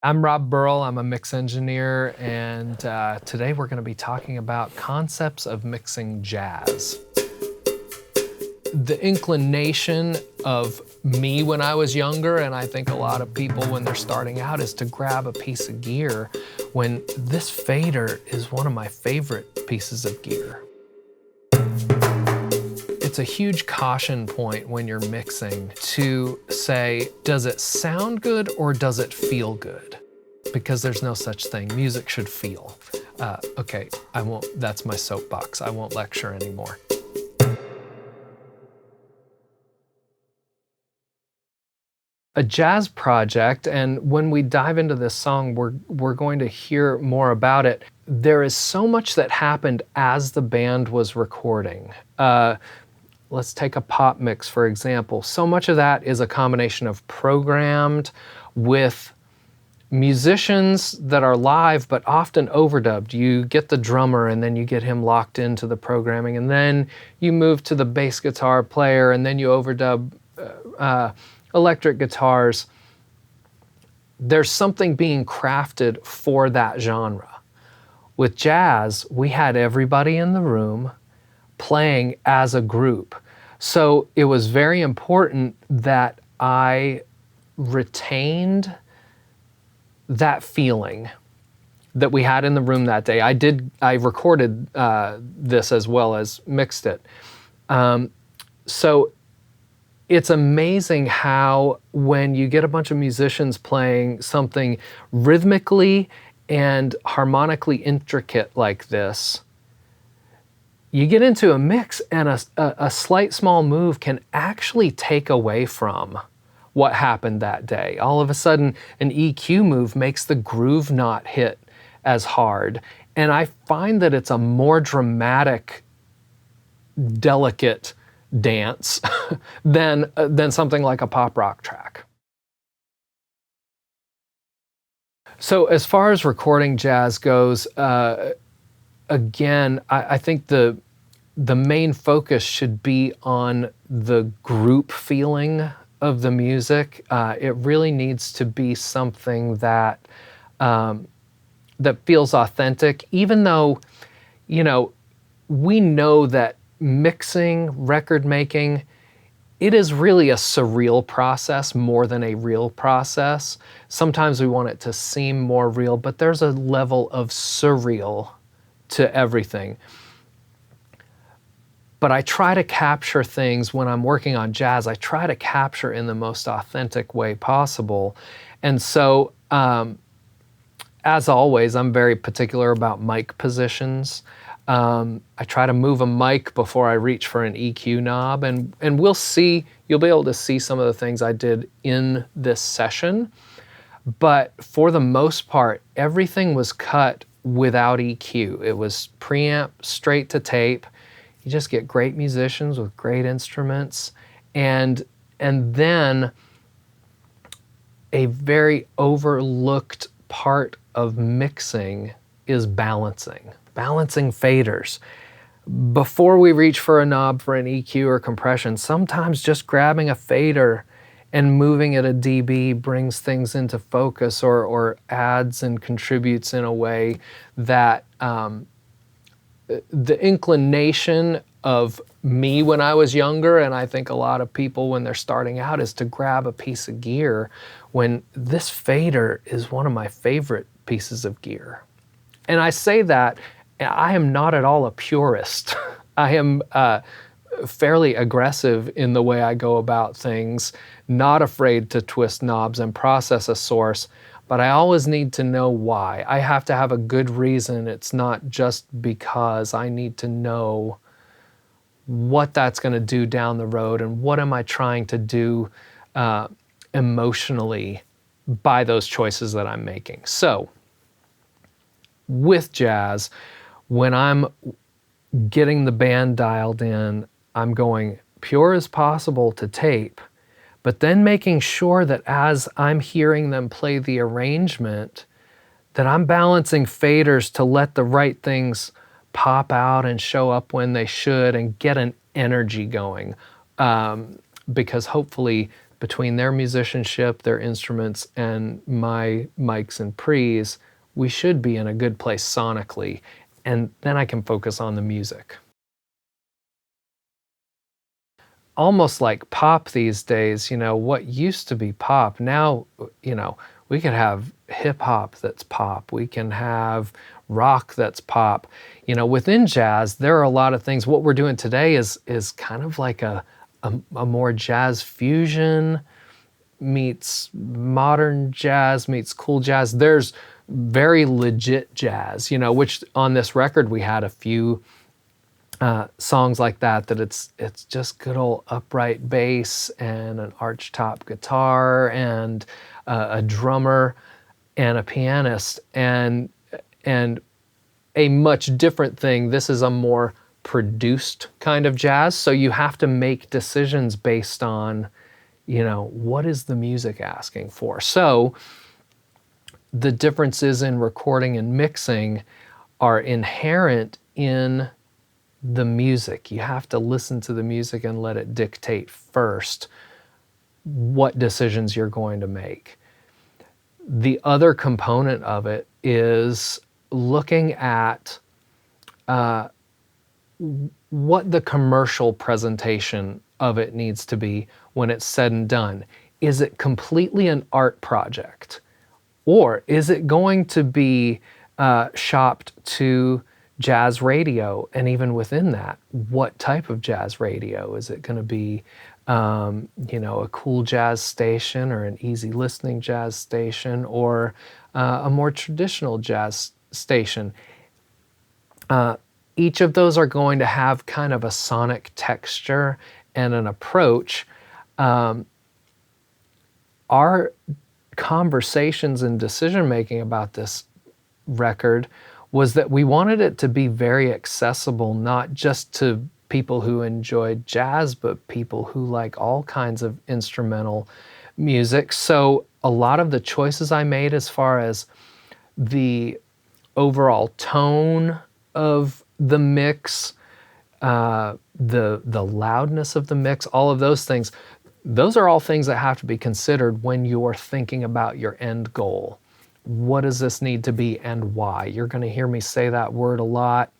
I'm Rob Burrell, I'm a mix engineer, and today we're going to be talking about concepts of mixing jazz. The inclination of me when I was younger, and I think a lot of people when they're starting out, is to grab a piece of gear when this fader is one of my favorite pieces of gear. It's a huge caution point when you're mixing to say, does it sound good or does it feel good? Because there's no such thing. Music should feel. Okay, that's my soapbox. I won't lecture anymore. A jazz project, and when we dive into this song, we're going to hear more about it. There is so much that happened as the band was recording. Let's take a pop mix, for example. So much of that is a combination of programmed with musicians that are live, but often overdubbed. You get the drummer and then you get him locked into the programming, and then you move to the bass guitar player, and then you overdub electric guitars. There's something being crafted for that genre. With jazz, we had everybody in the room playing as a group. So it was very important that I retained that feeling that we had in the room that day. I recorded this as well as mixed it. So it's amazing how when you get a bunch of musicians playing something rhythmically and harmonically intricate like this, you get into a mix and a slight small move can actually take away from what happened that day. All of a sudden, an EQ move makes the groove not hit as hard. And I find that it's a more dramatic, delicate dance than something like a pop rock track. So as far as recording jazz goes, again, I think the main focus should be on the group feeling of the music. It really needs to be something that that feels authentic, even though, we know that mixing, record making, it is really a surreal process more than a real process. Sometimes we want it to seem more real, but there's a level of surreal to everything. But I try to capture things when I'm working on jazz, I try to capture in the most authentic way possible. And so, as always, I'm very particular about mic positions. I try to move a mic before I reach for an EQ knob, and you'll be able to see some of the things I did in this session. But for the most part, everything was cut without EQ. It was preamp straight to tape. You just get great musicians with great instruments, and then a very overlooked part of mixing is balancing faders. Before we reach for a knob for an EQ or compression, sometimes just grabbing a fader and moving it a dB brings things into focus or adds and contributes in a way that the inclination of me when I was younger, and I think a lot of people when they're starting out, is to grab a piece of gear when this fader is one of my favorite pieces of gear. And I say that, I am not at all a purist. I am fairly aggressive in the way I go about things, not afraid to twist knobs and process a source, but I always need to know why. I have to have a good reason. It's not just because. I need to know what that's going to do down the road and what am I trying to do emotionally by those choices that I'm making. So with jazz, when I'm getting the band dialed in, I'm going pure as possible to tape, but then making sure that as I'm hearing them play the arrangement, that I'm balancing faders to let the right things pop out and show up when they should and get an energy going. Because hopefully between their musicianship, their instruments, and my mics and pre's, we should be in a good place sonically, and then I can focus on the music. Almost like pop these days, what used to be pop, now, we could have hip hop that's pop, we can have rock that's pop. Within jazz, there are a lot of things. What we're doing today is kind of like a more jazz fusion meets modern jazz meets cool jazz. There's very legit jazz, which on this record we had a few songs like that it's just good old upright bass and an arch top guitar and a drummer and a pianist and a much different thing. This is a more produced kind of jazz, so you have to make decisions based on what is the music asking for. So the differences in recording and mixing are inherent in the music. You have to listen to the music and let it dictate first what decisions you're going to make. The other component of it is looking at what the commercial presentation of it needs to be when it's said and done. Is it completely an art project? Or is it going to be shopped to jazz radio? And even within that, what type of jazz radio? Is it going to be a cool jazz station or an easy listening jazz station or a more traditional jazz station? Each of those are going to have kind of a sonic texture and an approach. Our conversations and decision making about this record was that we wanted it to be very accessible, not just to people who enjoyed jazz, but people who like all kinds of instrumental music. So a lot of the choices I made as far as the overall tone of the mix, the loudness of the mix, all of those things, those are all things that have to be considered when you're thinking about your end goal. What does this need to be and why? You're going to hear me say that word a lot.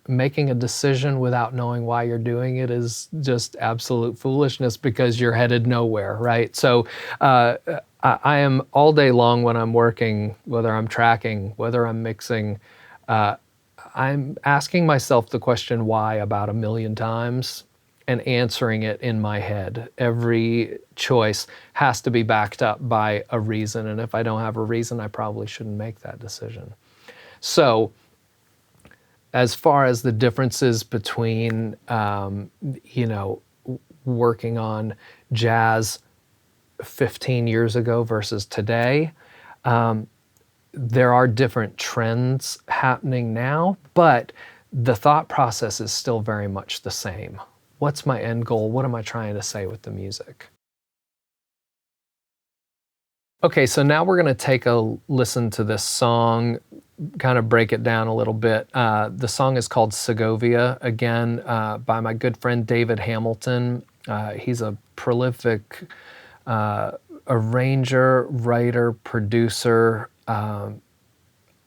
Making a decision without knowing why you're doing it is just absolute foolishness because you're headed nowhere, right? So I am all day long when I'm working, whether I'm tracking, whether I'm mixing, I'm asking myself the question why about 1 million times and answering it in my head. Every choice has to be backed up by a reason, and if I don't have a reason, I probably shouldn't make that decision. So as far as the differences between, working on jazz 15 years ago versus today, there are different trends happening now, but the thought process is still very much the same. What's my end goal? What am I trying to say with the music? Okay, so now we're going to take a listen to this song, kind of break it down a little bit. The song is called Segovia, again, by my good friend David Hamilton. He's a prolific arranger, writer, producer,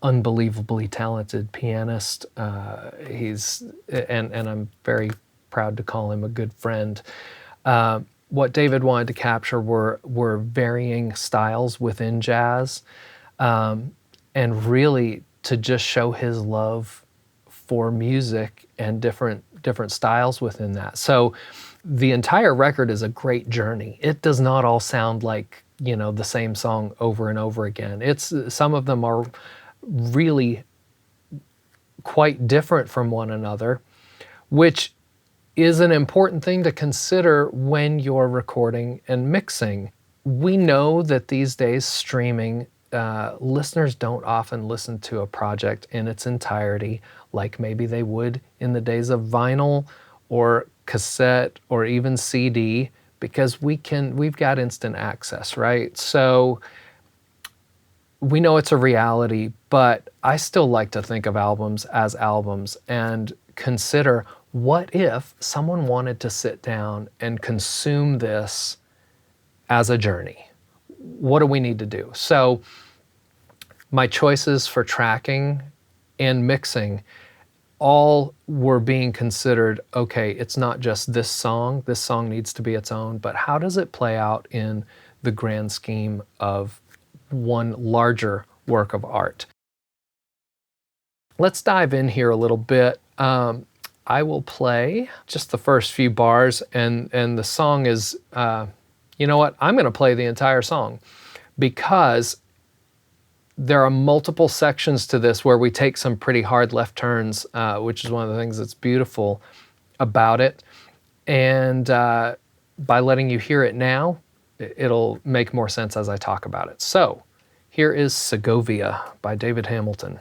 unbelievably talented pianist. And I'm very proud to call him a good friend. What David wanted to capture were varying styles within jazz, and really to just show his love for music and different styles within that. So the entire record is a great journey. It does not all sound like, the same song over and over again. Some of them are really quite different from one another, which is an important thing to consider when you're recording and mixing. We know that these days streaming, listeners don't often listen to a project in its entirety like maybe they would in the days of vinyl or cassette or even CD, because we've got instant access, right? So we know it's a reality, but I still like to think of albums as albums and consider what if someone wanted to sit down and consume this as a journey? What do we need to do? So my choices for tracking and mixing all were being considered, okay, it's not just this song needs to be its own, but how does it play out in the grand scheme of one larger work of art? Let's dive in here a little bit. I will play just the first few bars, and the song is, you know what, I'm gonna play the entire song because there are multiple sections to this where we take some pretty hard left turns, which is one of the things that's beautiful about it. And by letting you hear it now, it'll make more sense as I talk about it. So here is Segovia by David Hamilton.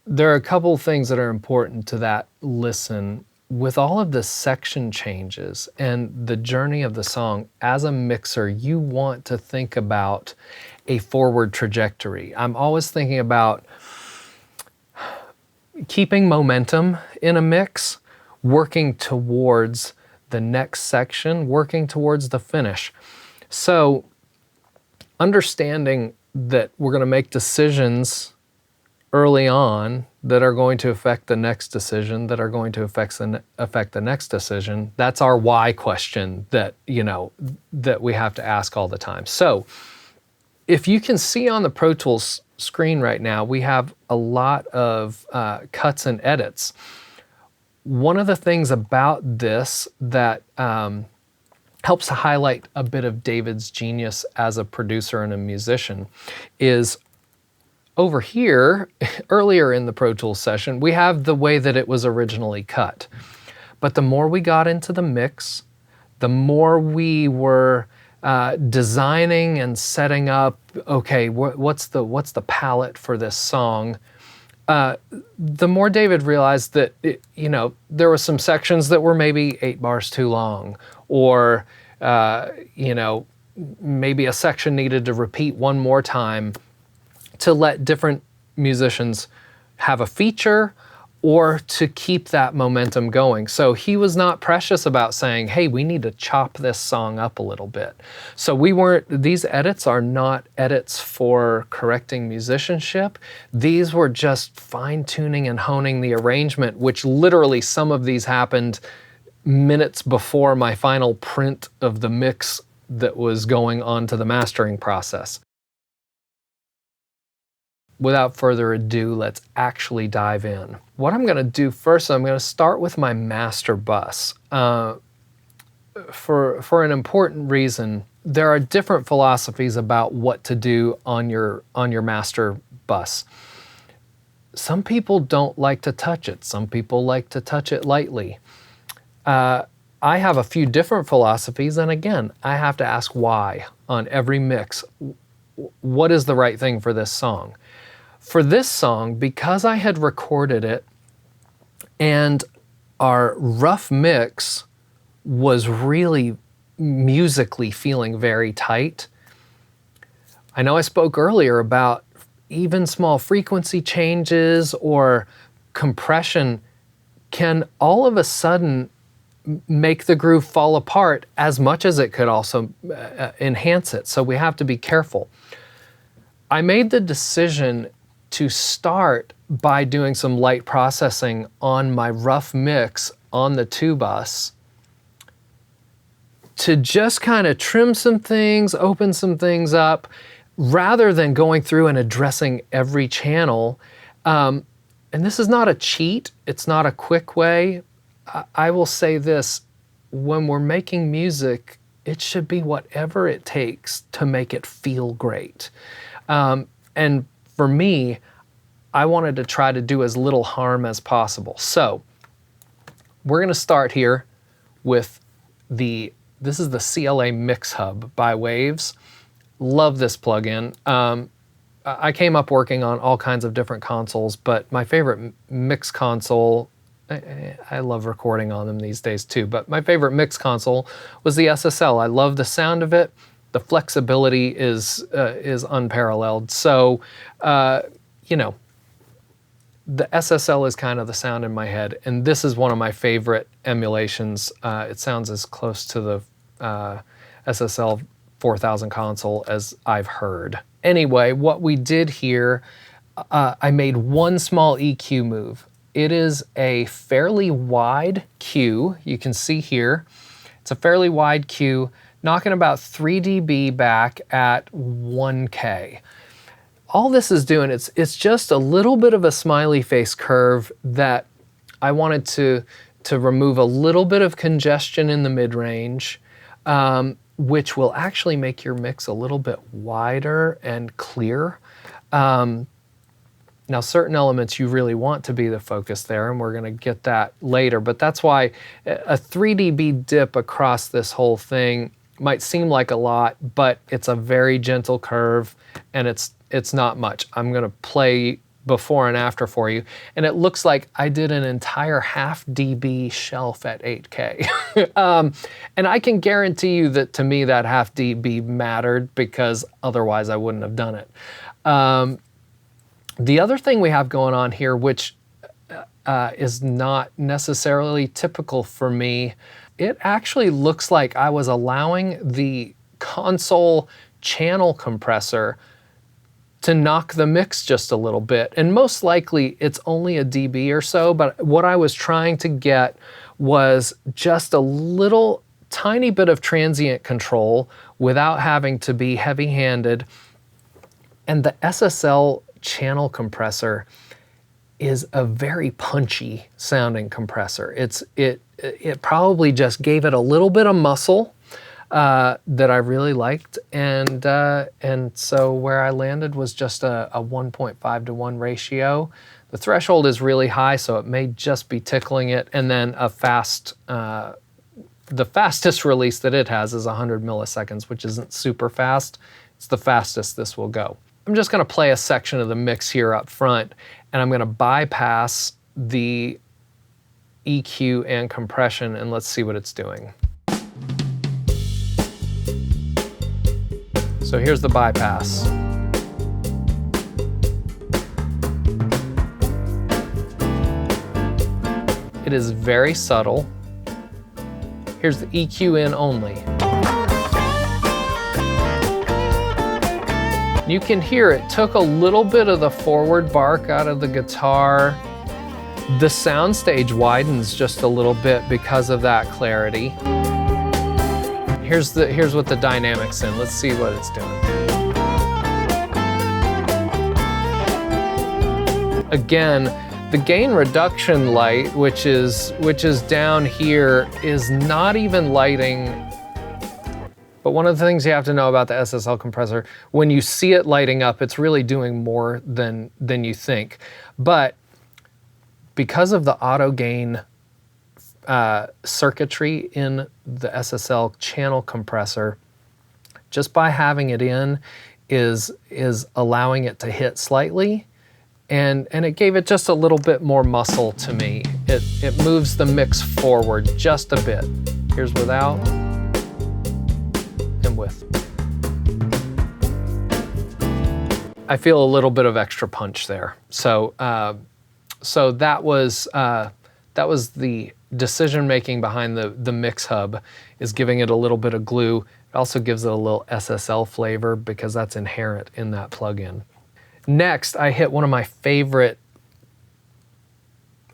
there are a couple things that are important to that listen. With all of the section changes and the journey of the song, as a mixer, you want to think about a forward trajectory. I'm always thinking about keeping momentum in a mix, working towards the next section, working towards the finish. So understanding that we're going to make decisions early on that are going to affect the next decision, that are going to affect the next decision. That's our why question that, that we have to ask all the time. So if you can see on the Pro Tools screen right now, we have a lot of cuts and edits. One of the things about this that helps to highlight a bit of David's genius as a producer and a musician is over here, earlier in the Pro Tools session, we have the way that it was originally cut. But the more we got into the mix, the more we were designing and setting up, okay, what's the palette for this song? The more David realized that, there were some sections that were maybe 8 bars too long, or, maybe a section needed to repeat one more time to let different musicians have a feature or to keep that momentum going. So he was not precious about saying, hey, we need to chop this song up a little bit. So these edits are not edits for correcting musicianship. These were just fine-tuning and honing the arrangement, which literally some of these happened minutes before my final print of the mix that was going on to the mastering process. Without further ado, let's actually dive in. What I'm going to do first, I'm going to start with my master bus. For an important reason, there are different philosophies about what to do on your master bus. Some people don't like to touch it. Some people like to touch it lightly. I have a few different philosophies, and again, I have to ask why on every mix. What is the right thing for this song? For this song, because I had recorded it and our rough mix was really musically feeling very tight, I know I spoke earlier about even small frequency changes or compression can all of a sudden make the groove fall apart as much as it could also enhance it. So we have to be careful. I made the decision to start by doing some light processing on my rough mix on the 2 bus to just kind of trim some things, open some things up, rather than going through and addressing every channel. And this is not a cheat, it's not a quick way. I will say this, when we're making music, it should be whatever it takes to make it feel great. And for me, I wanted to try to do as little harm as possible. So we're going to start here with this is the CLA Mix Hub by Waves. Love this plugin. I came up working on all kinds of different consoles, but my favorite mix console, I love recording on them these days too, but my favorite mix console was the SSL. I love the sound of it. The flexibility is unparalleled. So, the SSL is kind of the sound in my head, and this is one of my favorite emulations. It sounds as close to the SSL 4000 console as I've heard. Anyway, what we did here, I made one small EQ move. It is a fairly wide Q. You can see here, it's a fairly wide Q, knocking about 3 dB back at 1K. All this is doing, it's just a little bit of a smiley face curve that I wanted to remove a little bit of congestion in the mid-range, which will actually make your mix a little bit wider and clear. Now, certain elements you really want to be the focus there, and we're going to get that later, but that's why a 3 dB dip across this whole thing might seem like a lot, but it's a very gentle curve, and it's not much. I'm going to play before and after for you, and it looks like I did an entire half dB shelf at 8K. And I can guarantee you that to me that half dB mattered, because otherwise I wouldn't have done it. The other thing we have going on here, which is not necessarily typical for me, it actually looks like I was allowing the console channel compressor to knock the mix just a little bit. And most likely it's only a dB or so, but what I was trying to get was just a little tiny bit of transient control without having to be heavy-handed. And the SSL channel compressor is a very punchy sounding compressor. It probably just gave it a little bit of muscle that I really liked, and so where I landed was just a 1.5 to 1 ratio. The threshold is really high, so it may just be tickling it, and then a fast, the fastest release that it has is 100 milliseconds, which isn't super fast. It's the fastest this will go. I'm just gonna play a section of the mix here up front, and I'm gonna bypass the EQ and compression, and let's see what it's doing. So here's the bypass. It is very subtle. Here's the EQ in only. You can hear it took a little bit of the forward bark out of the guitar. The soundstage widens just a little bit because of that clarity. Here's what the dynamic's in. Let's see what it's doing. Again, the gain reduction light, which is down here, is not even lighting. But one of the things you have to know about the SSL compressor, when you see it lighting up, it's really doing more than you think. But because of the auto gain circuitry in the SSL channel compressor, just by having it in is allowing it to hit slightly, and it gave it just a little bit more muscle to me. It moves the mix forward just a bit. Here's without and with. I feel a little bit of extra punch there. So that was the decision making behind the mix hub, is giving it a little bit of glue. It also gives it a little SSL flavor because that's inherent in that plugin. Next, I hit one of my favorite.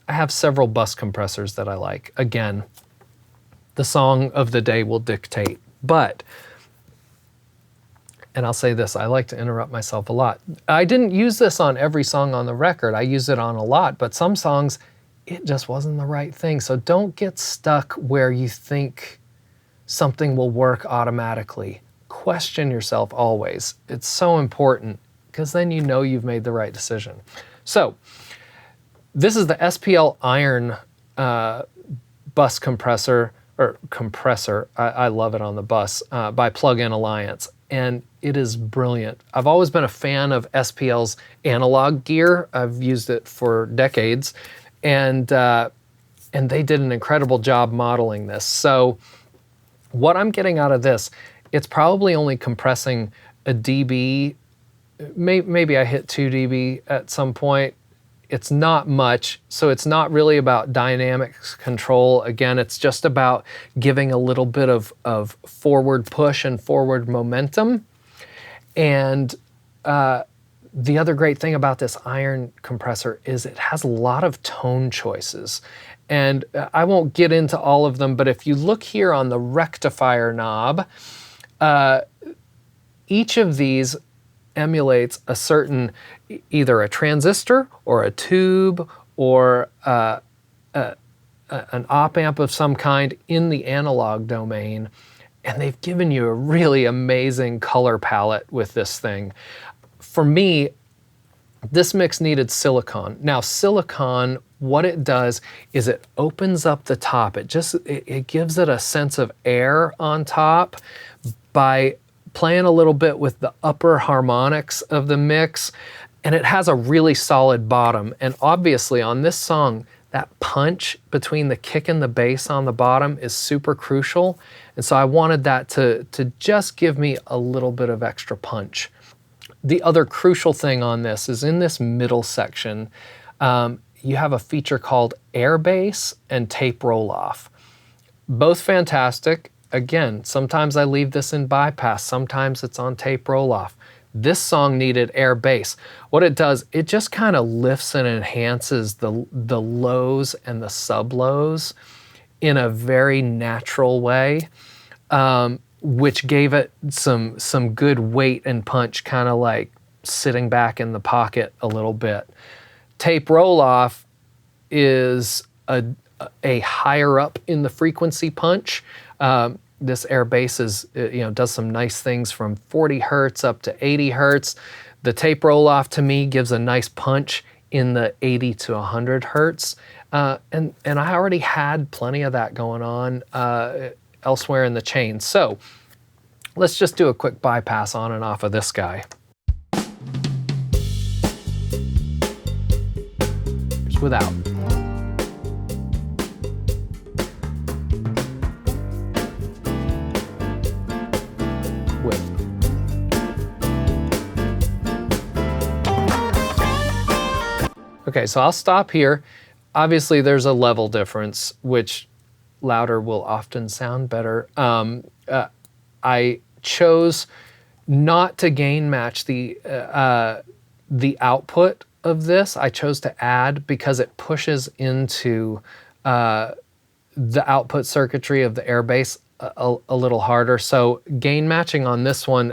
I have several bus compressors that I like. Again, the song of the day will dictate, but, and I'll say this, I like to interrupt myself a lot. I didn't use this on every song on the record. I use it on a lot, but some songs, it just wasn't the right thing. So don't get stuck where you think something will work automatically. Question yourself always. It's so important, because then you know you've made the right decision. So this is the SPL Iron bus compressor, I love it on the bus, by Plug-in Alliance. And it is brilliant. I've always been a fan of SPL's analog gear. I've used it for decades. And they did an incredible job modeling this. So what I'm getting out of this, it's probably only compressing a dB. Maybe I hit 2 dB at some point. It's not much, so it's not really about dynamics control. Again, it's just about giving a little bit of forward push and forward momentum. And the other great thing about this Iron compressor is it has a lot of tone choices. And I won't get into all of them, but if you look here on the rectifier knob, each of these emulates a certain, either a transistor or a tube or an op amp of some kind in the analog domain. And they've given you a really amazing color palette with this thing. For me, this mix needed silicon. Now, silicon, what it does is it opens up the top. It gives it a sense of air on top by playing a little bit with the upper harmonics of the mix. and it has a really solid bottom. And obviously on this song, that punch between the kick and the bass on the bottom is super crucial. And so I wanted that to just give me a little bit of extra punch. The other crucial thing on this is in this middle section, you have a feature called air bass and tape roll off. Both fantastic. Again, sometimes I leave this in bypass, sometimes it's on tape roll off. This song needed air bass. What it does, it just kind of lifts and enhances the lows and the sub lows in a very natural way, which gave it some good weight and punch, kind of like sitting back in the pocket a little bit. Tape roll off is a higher up in the frequency punch. This air bass is, does some nice things from 40 hertz up to 80 hertz. The tape roll off to me gives a nice punch in the 80 to 100 hertz. And I already had plenty of that going on elsewhere in the chain. So let's just do a quick bypass on and off of this guy. Here's without. Okay, so I'll stop here. Obviously, there's a level difference, which louder will often sound better. I chose not to gain match the output of this. I chose to add because it pushes into the output circuitry of the air bass a little harder. So gain matching on this one,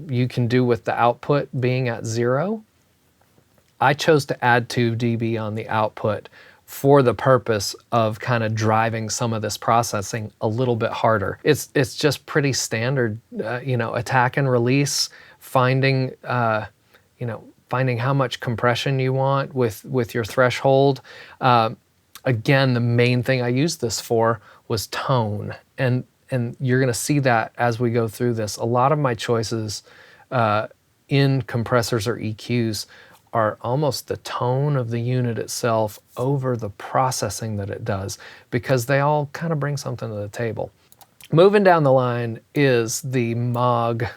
you can do with the output being at 0. I chose to add 2 dB on the output for the purpose of kind of driving some of this processing a little bit harder. It's just pretty standard, attack and release, finding how much compression you want with your threshold. Again, the main thing I used this for was tone, and you're gonna see that as we go through this. A lot of my choices in compressors or EQs are almost the tone of the unit itself over the processing that it does, because they all kind of bring something to the table. Moving down the line is the Moog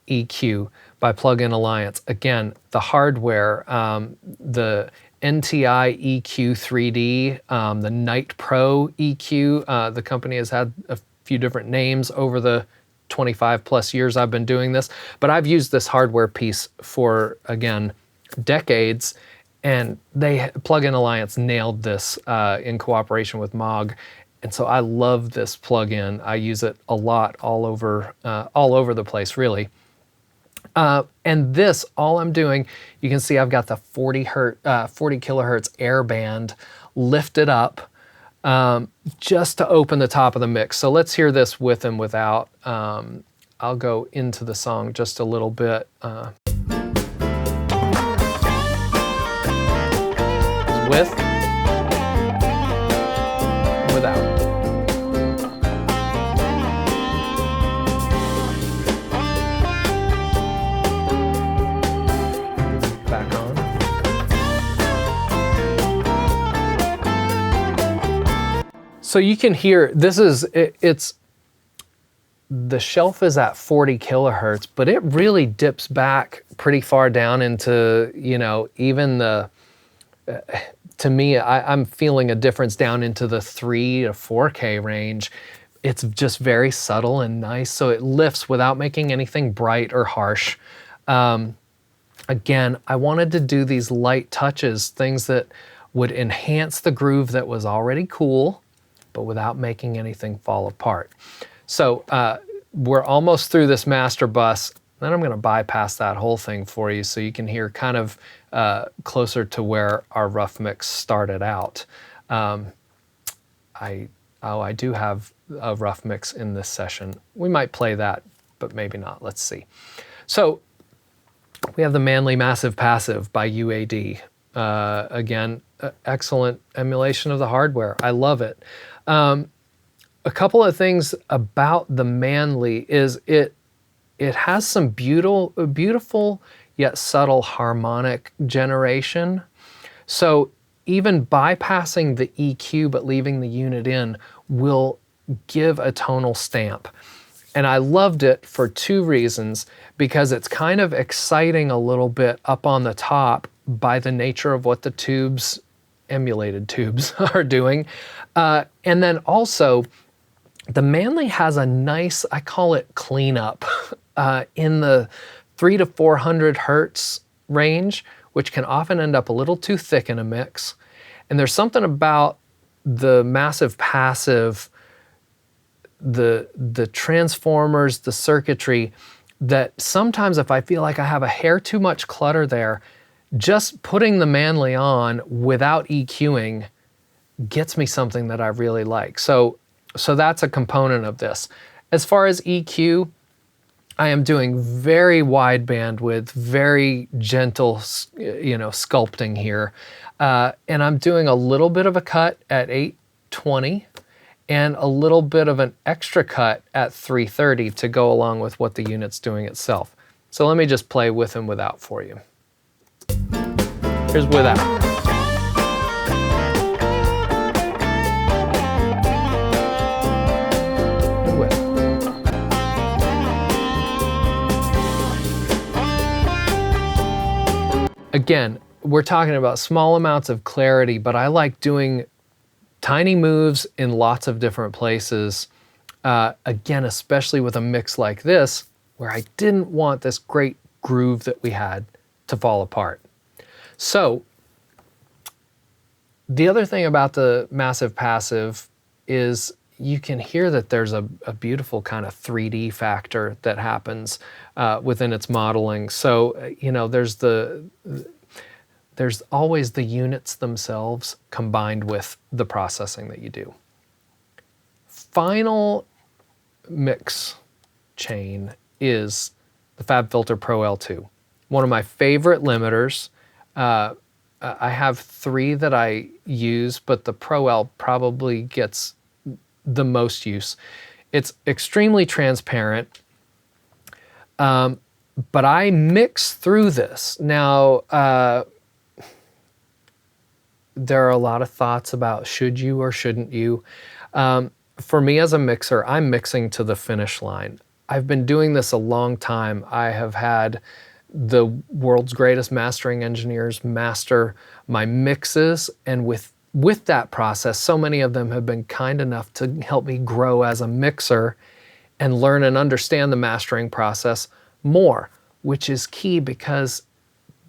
EQ by Plug-in Alliance. Again, the hardware, the NTI EQ 3D, the Night Pro EQ. The company has had a few different names over the 25 plus years I've been doing this, but I've used this hardware piece for, again, decades, and Plug-in Alliance nailed this in cooperation with Moog, and so I love this plugin. I use it a lot all over the place, really. And this, all I'm doing, you can see I've got the 40 kilohertz air band lifted up just to open the top of the mix. So let's hear this with and without. I'll go into the song just a little bit. With, without. Back on. So you can hear, it's, the shelf is at 40 kilohertz, but it really dips back pretty far down into, even the, to me, I'm feeling a difference down into the 3 to 4K range. It's just very subtle and nice, so it lifts without making anything bright or harsh. Again, I wanted to do these light touches, things that would enhance the groove that was already cool, but without making anything fall apart. So we're almost through this master bus. Then I'm going to bypass that whole thing for you so you can hear kind of closer to where our rough mix started out. I do have a rough mix in this session. We might play that, but maybe not. Let's see. So we have the Manly Massive Passive by UAD. Again, excellent emulation of the hardware. I love it. A couple of things about the Manly is it has some beautiful yet subtle harmonic generation. So even bypassing the EQ but leaving the unit in will give a tonal stamp. And I loved it for two reasons, because it's kind of exciting a little bit up on the top by the nature of what the tubes, emulated tubes, are doing. And then also, the Manley has a nice, I call it cleanup, in the 300 to 400 hertz range, which can often end up a little too thick in a mix. And there's something about the massive passive, the transformers, the circuitry, that sometimes if I feel like I have a hair too much clutter there, just putting the Manley on without EQing gets me something that I really like. So that's a component of this. As far as EQ, I am doing very wide bandwidth, very gentle, sculpting here. And I'm doing a little bit of a cut at 820 and a little bit of an extra cut at 330 to go along with what the unit's doing itself. So let me just play with and without for you. Here's without. Again, we're talking about small amounts of clarity, but I like doing tiny moves in lots of different places. Again, especially with a mix like this, where I didn't want this great groove that we had to fall apart. So the other thing about the massive passive is you can hear that there's a beautiful kind of 3D factor that happens within its modeling. So, there's always the units themselves combined with the processing that you do. Final mix chain is the FabFilter Pro L2. One of my favorite limiters. I have 3 that I use, but the Pro L probably gets the most use. It's extremely transparent, but I mix through this. Now, there are a lot of thoughts about should you or shouldn't you. For me as a mixer, I'm mixing to the finish line. I've been doing this a long time. I have had the world's greatest mastering engineers master my mixes, and with that process, so many of them have been kind enough to help me grow as a mixer and learn and understand the mastering process more, which is key because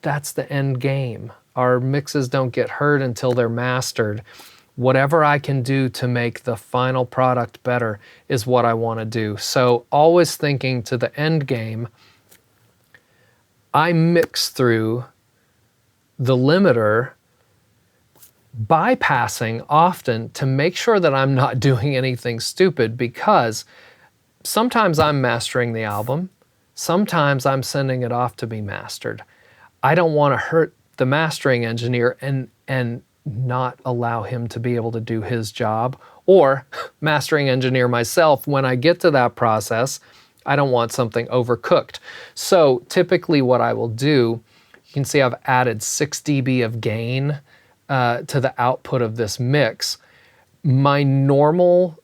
that's the end game. Our mixes don't get heard until they're mastered. Whatever I can do to make the final product better is what I want to do. So always thinking to the end game, I mix through the limiter, bypassing often to make sure that I'm not doing anything stupid, because sometimes I'm mastering the album, sometimes I'm sending it off to be mastered. I don't want to hurt the mastering engineer and not allow him to be able to do his job, or mastering engineer myself when I get to that process. I don't want something overcooked. So typically what I will do, you can see I've added 6 dB of gain to the output of this mix. My normal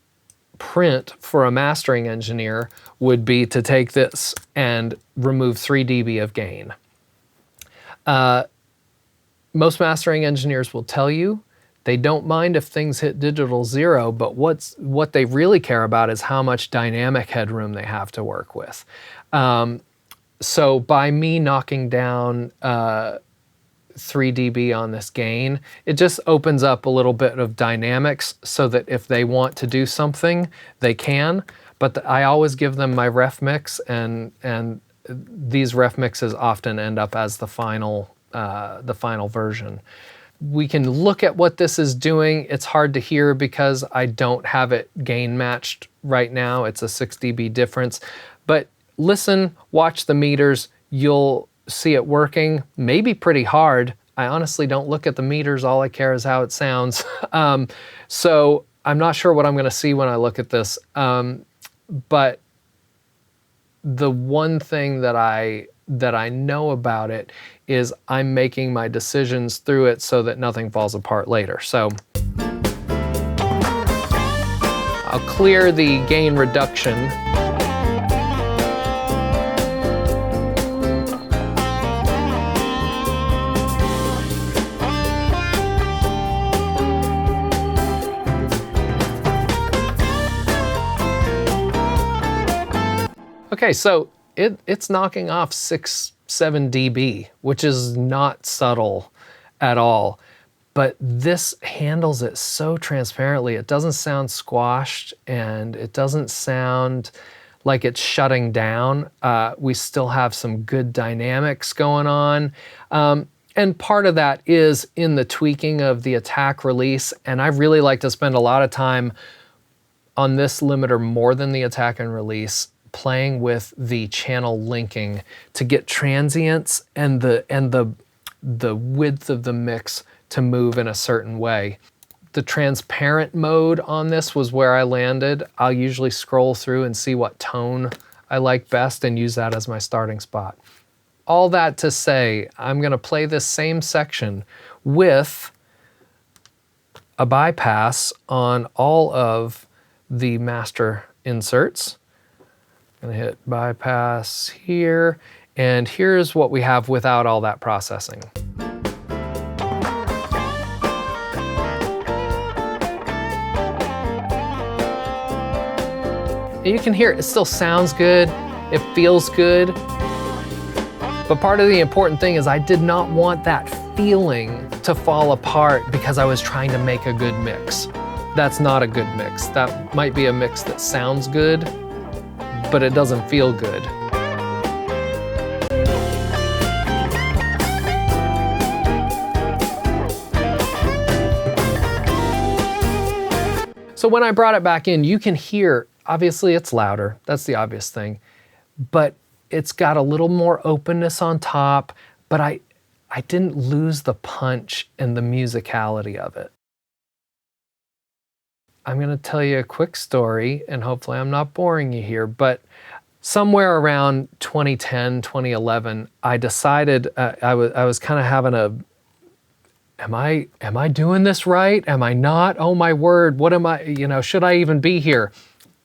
print for a mastering engineer would be to take this and remove 3 dB of gain. Most mastering engineers will tell you they don't mind if things hit digital 0, but what they really care about is how much dynamic headroom they have to work with. So by me knocking down 3 dB on this gain, it just opens up a little bit of dynamics so that if they want to do something, they can. But I always give them my ref mix, and these ref mixes often end up as the final version. We can look at what this is doing. It's hard to hear because I don't have it gain matched right now. It's a 6 dB difference. But listen, watch the meters. You'll see it working, maybe pretty hard. I honestly don't look at the meters. All I care is how it sounds. So I'm not sure what I'm going to see when I look at this. But the one thing that I that I know about it is I'm making my decisions through it so that nothing falls apart later. So I'll clear the gain reduction. Okay, so it's knocking off 6-7 dB, which is not subtle at all. But this handles it so transparently. It doesn't sound squashed and it doesn't sound like it's shutting down. We still have some good dynamics going on. And part of that is in the tweaking of the attack release. And I really like to spend a lot of time on this limiter more than the attack and release, playing with the channel linking to get transients and the width of the mix to move in a certain way. The transparent mode on this was where I landed. I'll usually scroll through and see what tone I like best and use that as my starting spot. All that to say, I'm gonna play this same section with a bypass on all of the master inserts. I'm gonna hit bypass here, and here's what we have without all that processing. And you can hear it still sounds good, it feels good, but part of the important thing is I did not want that feeling to fall apart because I was trying to make a good mix. That's not a good mix. That might be a mix that sounds good, but it doesn't feel good. So when I brought it back in, you can hear, obviously it's louder, that's the obvious thing, but it's got a little more openness on top, but I didn't lose the punch and the musicality of it. I'm gonna tell you a quick story, and hopefully I'm not boring you here, but somewhere around 2010, 2011, I decided I was kind of having a, am I doing this right? Am I not? Oh my word, what am I, should I even be here?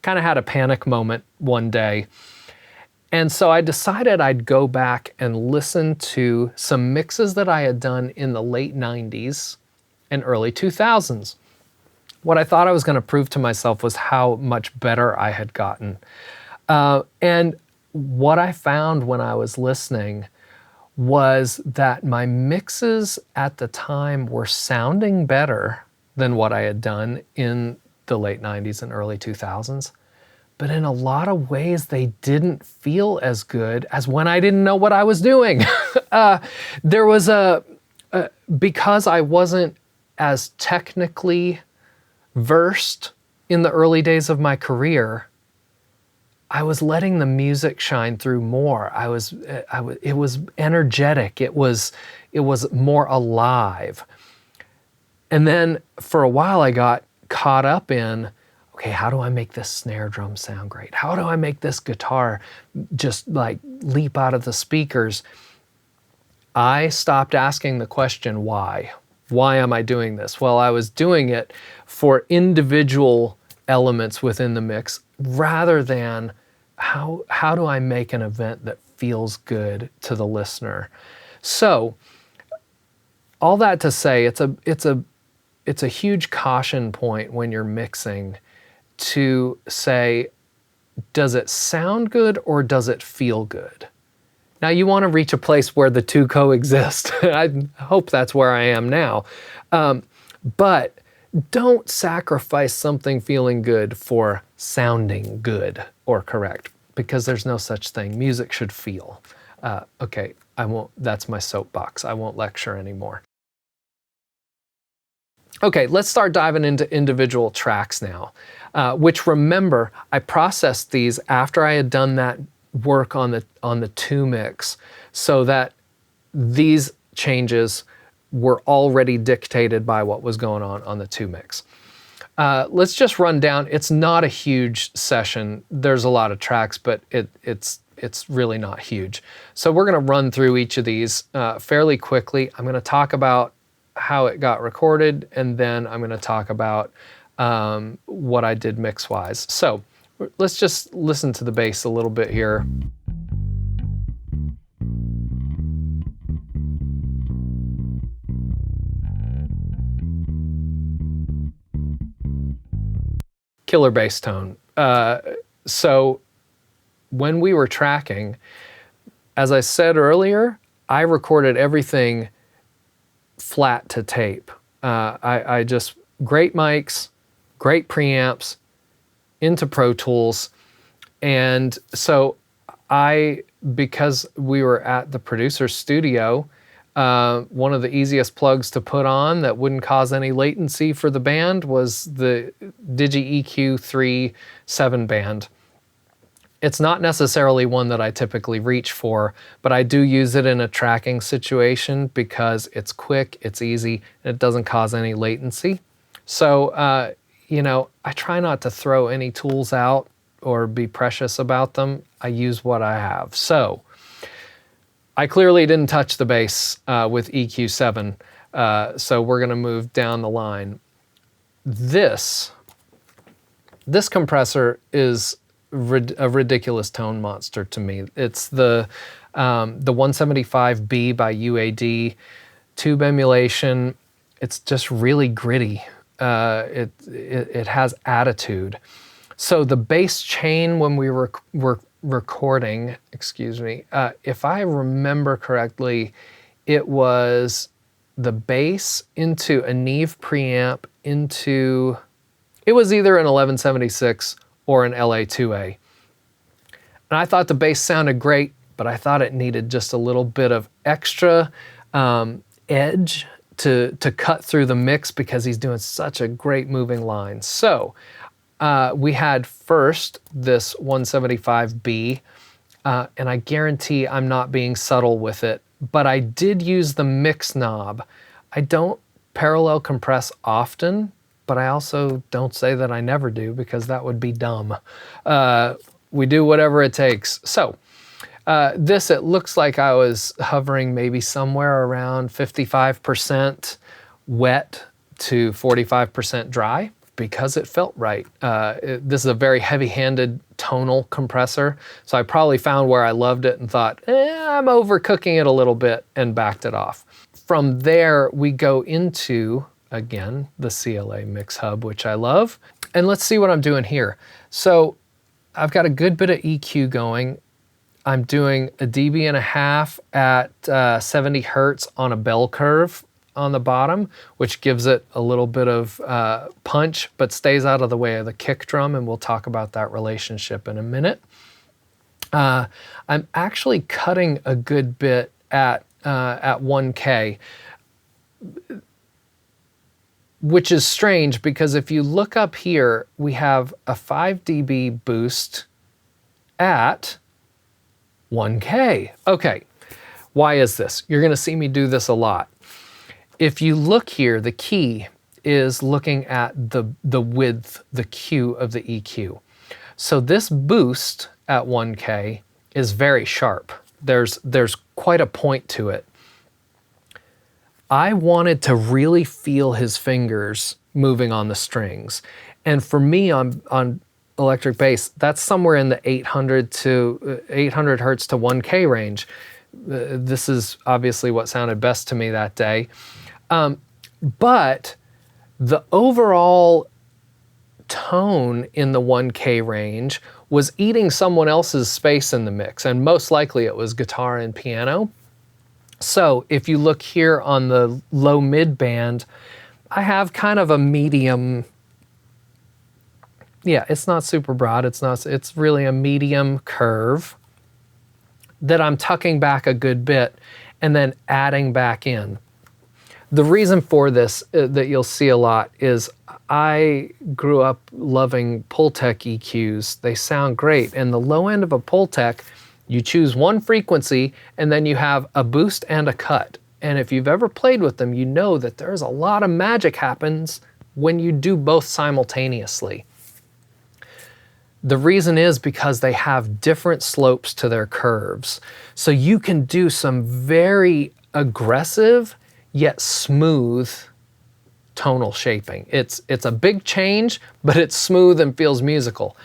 Kind of had a panic moment one day. And so I decided I'd go back and listen to some mixes that I had done in the late 90s and early 2000s. What I thought I was going to prove to myself was how much better I had gotten. And what I found when I was listening was that my mixes at the time were sounding better than what I had done in the late 90s and early 2000s. But in a lot of ways, they didn't feel as good as when I didn't know what I was doing. There was because I wasn't as technically versed in the early days of my career, I was letting the music shine through more. It was energetic. It was more alive. And then for a while I got caught up in, okay, how do I make this snare drum sound great? How do I make this guitar just like leap out of the speakers? I stopped asking the question, why? Why am I doing this? Well, I was doing it for individual elements within the mix rather than how do I make an event that feels good to the listener? So all that to say, it's a huge caution point when you're mixing to say, does it sound good or does it feel good? Now you want to reach a place where the two coexist. I hope that's where I am now. But don't sacrifice something feeling good for sounding good or correct, because there's no such thing. Music should feel. Okay, that's my soapbox. I won't lecture anymore. Okay, let's start diving into individual tracks now, which, remember, I processed these after I had done that work on the 2 mix so that these changes were already dictated by what was going on the 2 mix. Let's just run down. It's not a huge session. There's a lot of tracks, but it's it's really not huge. So we're gonna run through each of these fairly quickly. I'm gonna talk about how it got recorded, and then I'm gonna talk about what I did mix-wise. So let's just listen to the bass a little bit here. Killer bass tone. So when we were tracking, as I said earlier, I recorded everything flat to tape. I just, great mics, great preamps, into Pro Tools. And so because we were at the producer's studio, one of the easiest plugs to put on that wouldn't cause any latency for the band was the Digi EQ3 7-band. It's not necessarily one that I typically reach for, but I do use it in a tracking situation because it's quick, it's easy, and it doesn't cause any latency. So, you know, I try not to throw any tools out or be precious about them. I use what I have. So I clearly didn't touch the bass with EQ7, so we're gonna move down the line. This compressor is a ridiculous tone monster to me. It's the 175B by UAD, tube emulation. It's just really gritty. It has attitude. So the bass chain when we were recording, excuse me, if I remember correctly, it was the bass into a Neve preamp into, it was either an 1176 or an LA2A. And I thought the bass sounded great, but I thought it needed just a little bit of extra edge to cut through the mix because he's doing such a great moving line. So we had first this 175B, and I guarantee I'm not being subtle with it, but I did use the mix knob. I don't parallel compress often, but I also don't say that I never do because that would be dumb. We do whatever it takes. So this, it looks like I was hovering maybe somewhere around 55% wet to 45% dry because it felt right. This is a very heavy-handed tonal compressor, so I probably found where I loved it and thought, I'm overcooking it a little bit and backed it off. From there, we go into, again, the CLA Mix Hub, which I love. And let's see what I'm doing here. So I've got a good bit of EQ going. I'm doing a dB.5 at 70 Hertz on a bell curve on the bottom, which gives it a little bit of punch, but stays out of the way of the kick drum, and we'll talk about that relationship in a minute. I'm actually cutting a good bit at 1K, which is strange because if you look up here, we have a 5 dB boost at 1K. Okay, why is this? You're gonna see me do this a lot. If you look here, the key is looking at the width, the Q of the EQ. So this boost at 1K is very sharp. There's quite a point to it. I wanted to really feel his fingers moving on the strings. And for me on electric bass, that's somewhere in the 800 Hertz to 1K range. This is obviously what sounded best to me that day. But the overall tone in the 1K range was eating someone else's space in the mix, and most likely it was guitar and piano. So if you look here on the low mid band, I have kind of a medium, yeah, it's not super broad, it's really a medium curve that I'm tucking back a good bit and then adding back in. The reason for this that you'll see a lot is I grew up loving Pultec EQs. They sound great, and the low end of a Pultec, you choose one frequency and then you have a boost and a cut. And if you've ever played with them, you know that there's a lot of magic happens when you do both simultaneously. The reason is because they have different slopes to their curves. So you can do some very aggressive yet smooth tonal shaping. It's a big change, but it's smooth and feels musical.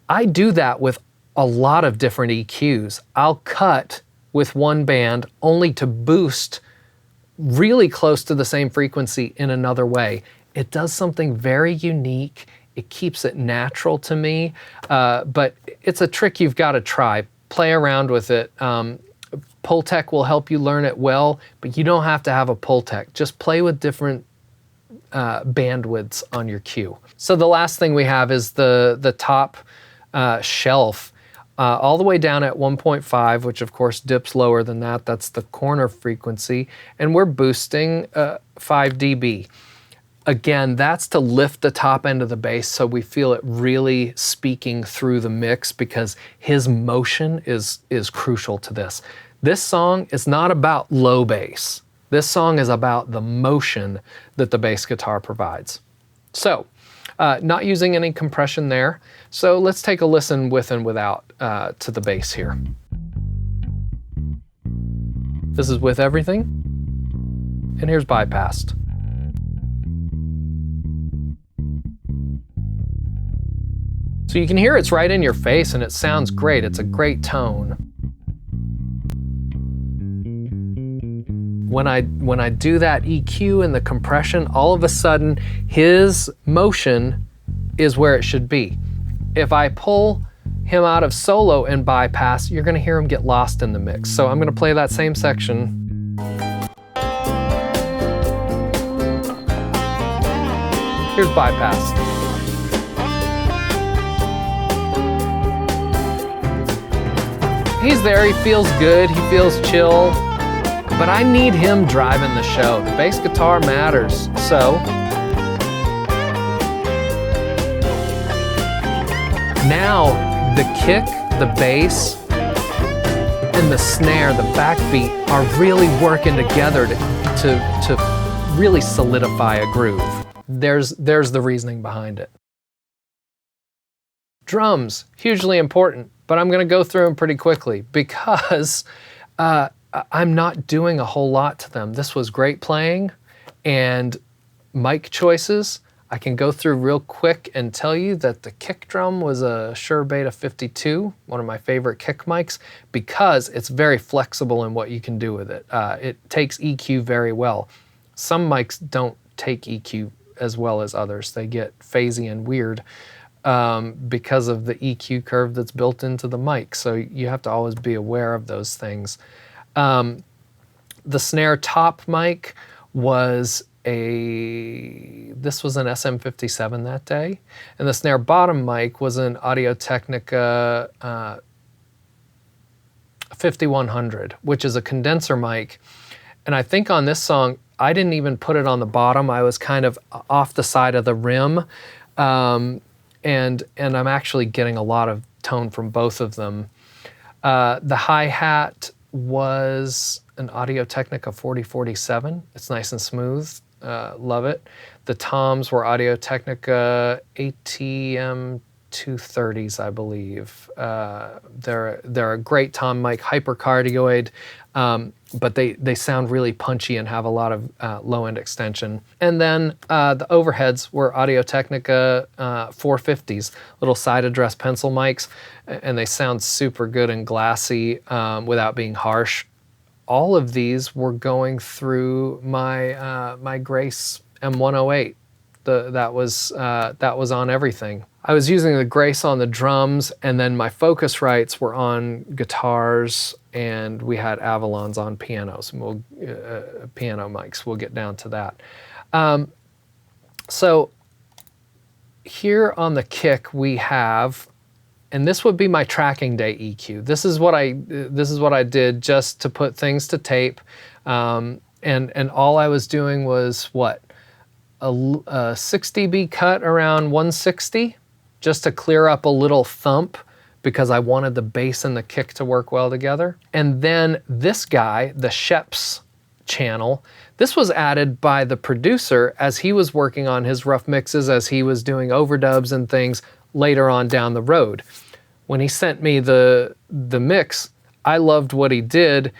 I do that with a lot of different EQs. I'll cut with one band only to boost really close to the same frequency in another way. It does something very unique. It keeps it natural to me, but it's a trick you've got to try. Play around with it. Pultec will help you learn it well, but you don't have to have a Pultec. Just play with different bandwidths on your cue. So the last thing we have is the top shelf, all the way down at 1.5, which of course dips lower than that. That's the corner frequency, and we're boosting 5 dB. Again, that's to lift the top end of the bass so we feel it really speaking through the mix, because his motion is crucial to this. This song is not about low bass. This song is about the motion that the bass guitar provides. So, not using any compression there. So let's take a listen with and without to the bass here. This is with everything, and here's bypassed. So you can hear it's right in your face and it sounds great. It's a great tone. When I do that EQ and the compression, all of a sudden his motion is where it should be. If I pull him out of solo and bypass, you're gonna hear him get lost in the mix. So I'm gonna play that same section. Here's bypass. He's there, he feels good, he feels chill, but I need him driving the show. The bass guitar matters, so. Now, the kick, the bass, and the snare, the backbeat are really working together to really solidify a groove. There's the reasoning behind it. Drums, hugely important, but I'm gonna go through them pretty quickly because I'm not doing a whole lot to them. This was great playing, and mic choices, I can go through real quick and tell you that the kick drum was a Shure Beta 52, one of my favorite kick mics, because it's very flexible in what you can do with it. It takes EQ very well. Some mics don't take EQ as well as others. They get phasey and weird because of the EQ curve that's built into the mic. So you have to always be aware of those things. The snare top mic was this was an SM57 that day, and the snare bottom mic was an Audio-Technica 5100, which is a condenser mic. And I think on this song, I didn't even put it on the bottom. I was kind of off the side of the rim, and I'm actually getting a lot of tone from both of them. The hi-hat was an Audio-Technica 4047. It's nice and smooth. Love it. The toms were Audio-Technica ATM 230s, I believe. They're a great tom mic, hypercardioid, but they sound really punchy and have a lot of low-end extension. And then the overheads were Audio-Technica 450s, little side address pencil mics, and they sound super good and glassy without being harsh. All of these were going through my my Grace M108. That was on everything. I was using the Grace on the drums, and then my Focusrites were on guitars, and we had Avalons on pianos, and piano mics. We'll get down to that. So here on the kick we have, and this would be my tracking day EQ. This is what I did just to put things to tape, and all I was doing was what, a 6 dB cut around 160, just to clear up a little thump because I wanted the bass and the kick to work well together. And then this guy, the Sheps channel, this was added by the producer as he was working on his rough mixes, as he was doing overdubs and things. later on down the road. When he sent me the mix, I loved what he did.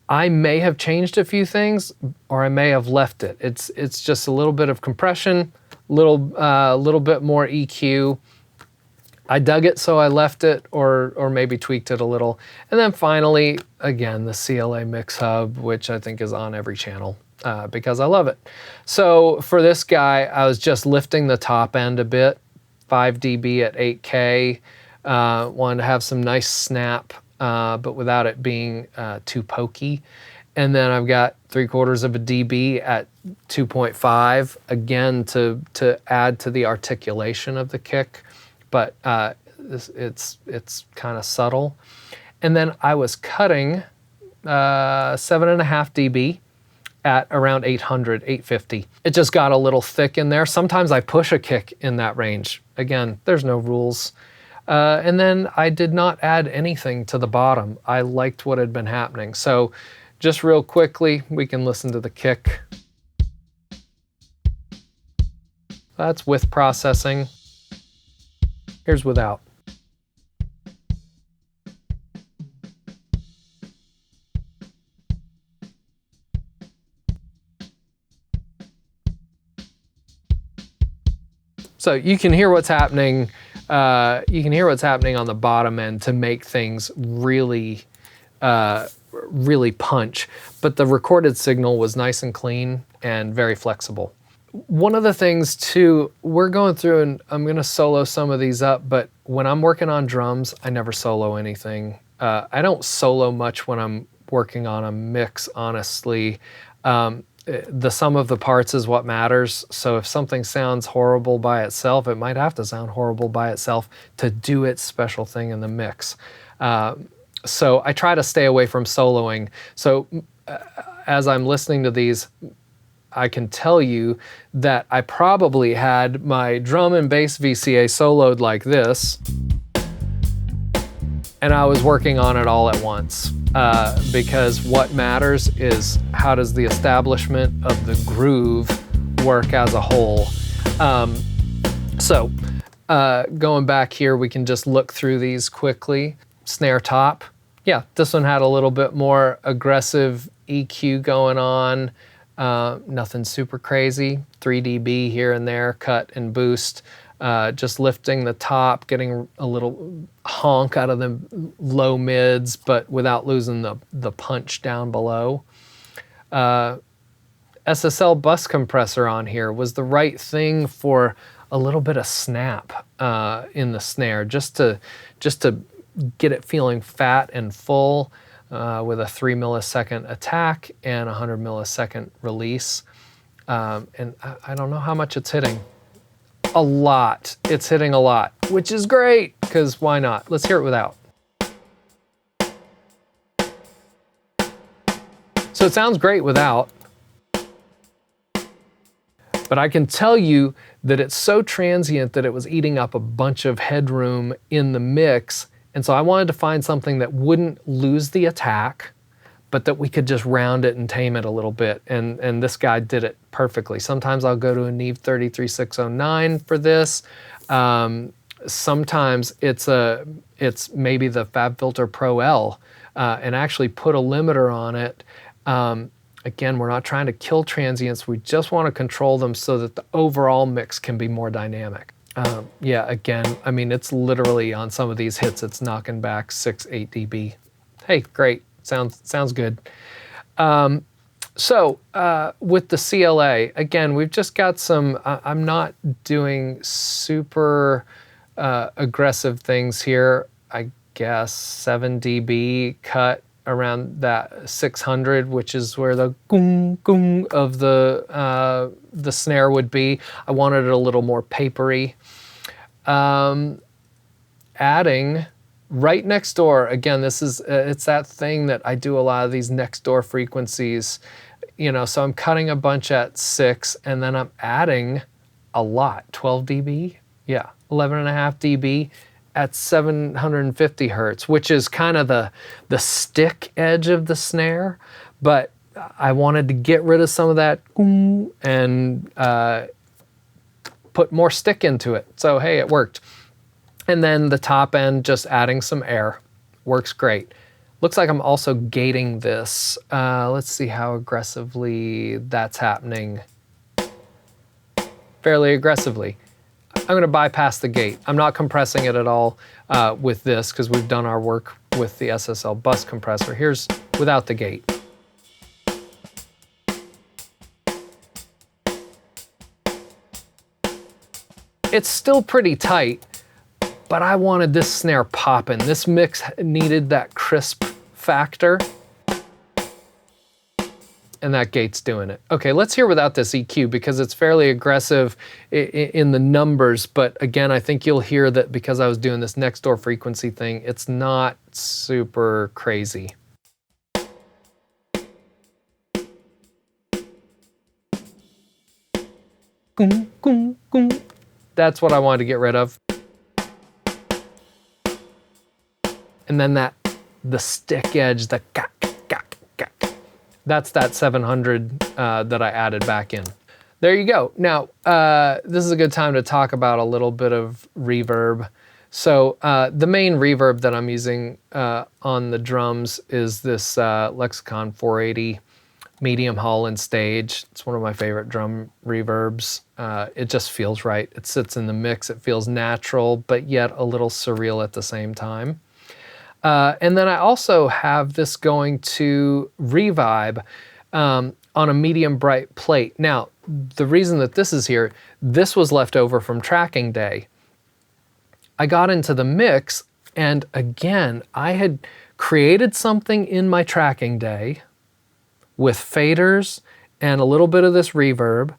I may have changed a few things, or I may have left it. It's just a little bit of compression, little bit more EQ. I dug it, so I left it, or maybe tweaked it a little. And then finally, again, the CLA mix hub, which I think is on every channel because I love it. So for this guy, I was just lifting the top end a bit, 5 dB at 8K. Wanted to have some nice snap, but without it being too pokey. And then I've got 3/4 of a dB at 2.5, again, to add to the articulation of the kick. But it's kind of subtle. And then I was cutting 7.5 dB at around 800, 850. It just got a little thick in there. Sometimes I push a kick in that range. Again, there's no rules. And then I did not add anything to the bottom. I liked what had been happening. So just real quickly, we can listen to the kick. That's with processing. Here's without. So you can hear what's happening. You can hear what's happening on the bottom end to make things really, really punch. But the recorded signal was nice and clean and very flexible. One of the things too, we're going through, and I'm gonna solo some of these up, but when I'm working on drums, I never solo anything. I don't solo much when I'm working on a mix, honestly. The sum of the parts is what matters. So if something sounds horrible by itself, it might have to sound horrible by itself to do its special thing in the mix. So I try to stay away from soloing. So as I'm listening to these, I can tell you that I probably had my drum and bass VCA soloed like this, and I was working on it all at once. Because what matters is how does the establishment of the groove work as a whole. Going back here, we can just look through these quickly. Snare top, yeah, this one had a little bit more aggressive EQ going on. Nothing super crazy, 3 dB here and there, cut and boost. Just lifting the top, getting a little honk out of the low mids, but without losing the punch down below. SSL bus compressor on here was the right thing for a little bit of snap in the snare, just to get it feeling fat and full with a 3 millisecond attack and 100 millisecond release. And I don't know how much it's hitting. A lot. It's hitting a lot, which is great, because why not? Let's hear it without. So it sounds great without, but I can tell you that it's so transient that it was eating up a bunch of headroom in the mix, and so I wanted to find something that wouldn't lose the attack, but that we could just round it and tame it a little bit, and this guy did it perfectly. Sometimes I'll go to a Neve 33609 for this. Sometimes it's maybe the FabFilter Pro L, and actually put a limiter on it. Again, we're not trying to kill transients, we just want to control them so that the overall mix can be more dynamic. Yeah, again, I mean, it's literally on some of these hits, it's knocking back 6, 8 dB. Hey, great. Sounds good. With the CLA, again, we've just got some, I'm not doing super aggressive things here. I guess 7 dB cut around that 600, which is where the gung gung of the snare would be. I wanted it a little more papery. Adding right next door, again, this is, it's that thing that I do a lot of these next door frequencies, you know, so I'm cutting a bunch at 6 and then I'm adding a lot, 12 dB, yeah, 11.5 dB at 750 hertz, which is kind of the stick edge of the snare, but I wanted to get rid of some of that and put more stick into it. So hey, it worked. And then the top end, just adding some air. Works great. Looks like I'm also gating this. Let's see how aggressively that's happening. Fairly aggressively. I'm going to bypass the gate. I'm not compressing it at all with this because we've done our work with the SSL bus compressor. Here's without the gate. It's still pretty tight, but I wanted this snare popping. This mix needed that crisp factor, and that gate's doing it. Okay, let's hear without this EQ because it's fairly aggressive in the numbers, but again, I think you'll hear that because I was doing this next door frequency thing, it's not super crazy. That's what I wanted to get rid of. And then the stick edge, the gak, gak, gak. That's that 700 that I added back in. There you go. Now, this is a good time to talk about a little bit of reverb. So the main reverb that I'm using on the drums is this Lexicon 480 medium hall and stage. It's one of my favorite drum reverbs. It just feels right. It sits in the mix. It feels natural, but yet a little surreal at the same time. And then I also have this going to revibe on a medium bright plate. Now, the reason that this is here, this was left over from tracking day. I got into the mix, and again, I had created something in my tracking day with faders and a little bit of this reverb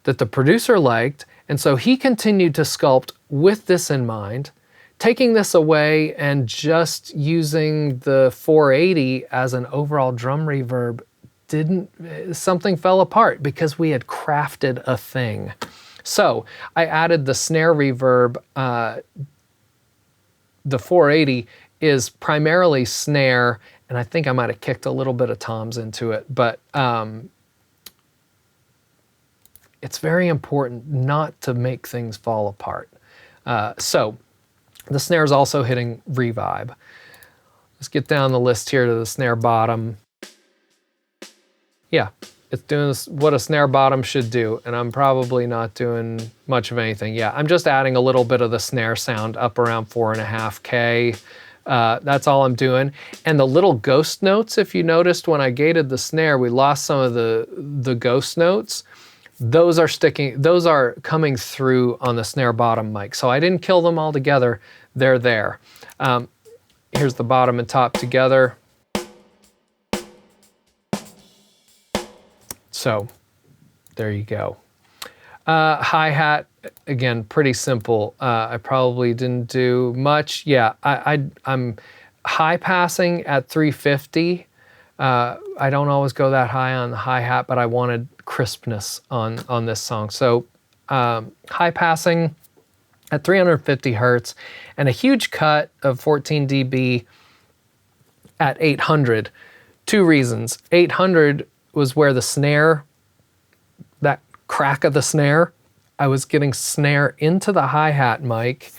that the producer liked, and so he continued to sculpt with this in mind. Taking this away and just using the 480 as an overall drum reverb something fell apart because we had crafted a thing. So I added the snare reverb. The 480 is primarily snare, and I think I might have kicked a little bit of toms into it, but it's very important not to make things fall apart. So the snare is also hitting revibe. Let's get down the list here to the snare bottom. Yeah, it's doing what a snare bottom should do, and I'm probably not doing much of anything. Yeah, I'm just adding a little bit of the snare sound up around 4.5K. That's all I'm doing. And the little ghost notes, if you noticed when I gated the snare, we lost some of the ghost notes. Those are coming through on the snare bottom mic. So I didn't kill them all together, they're there. Here's the bottom and top together. So there you go. Hi-hat, again, pretty simple. I probably didn't do much. Yeah, I'm high passing at 350. I don't always go that high on the hi-hat, but I wanted crispness on this song. So high passing at 350 hertz and a huge cut of 14 dB at 800. Two reasons. 800 was where the snare, that crack of the snare, I was getting snare into the hi-hat mic,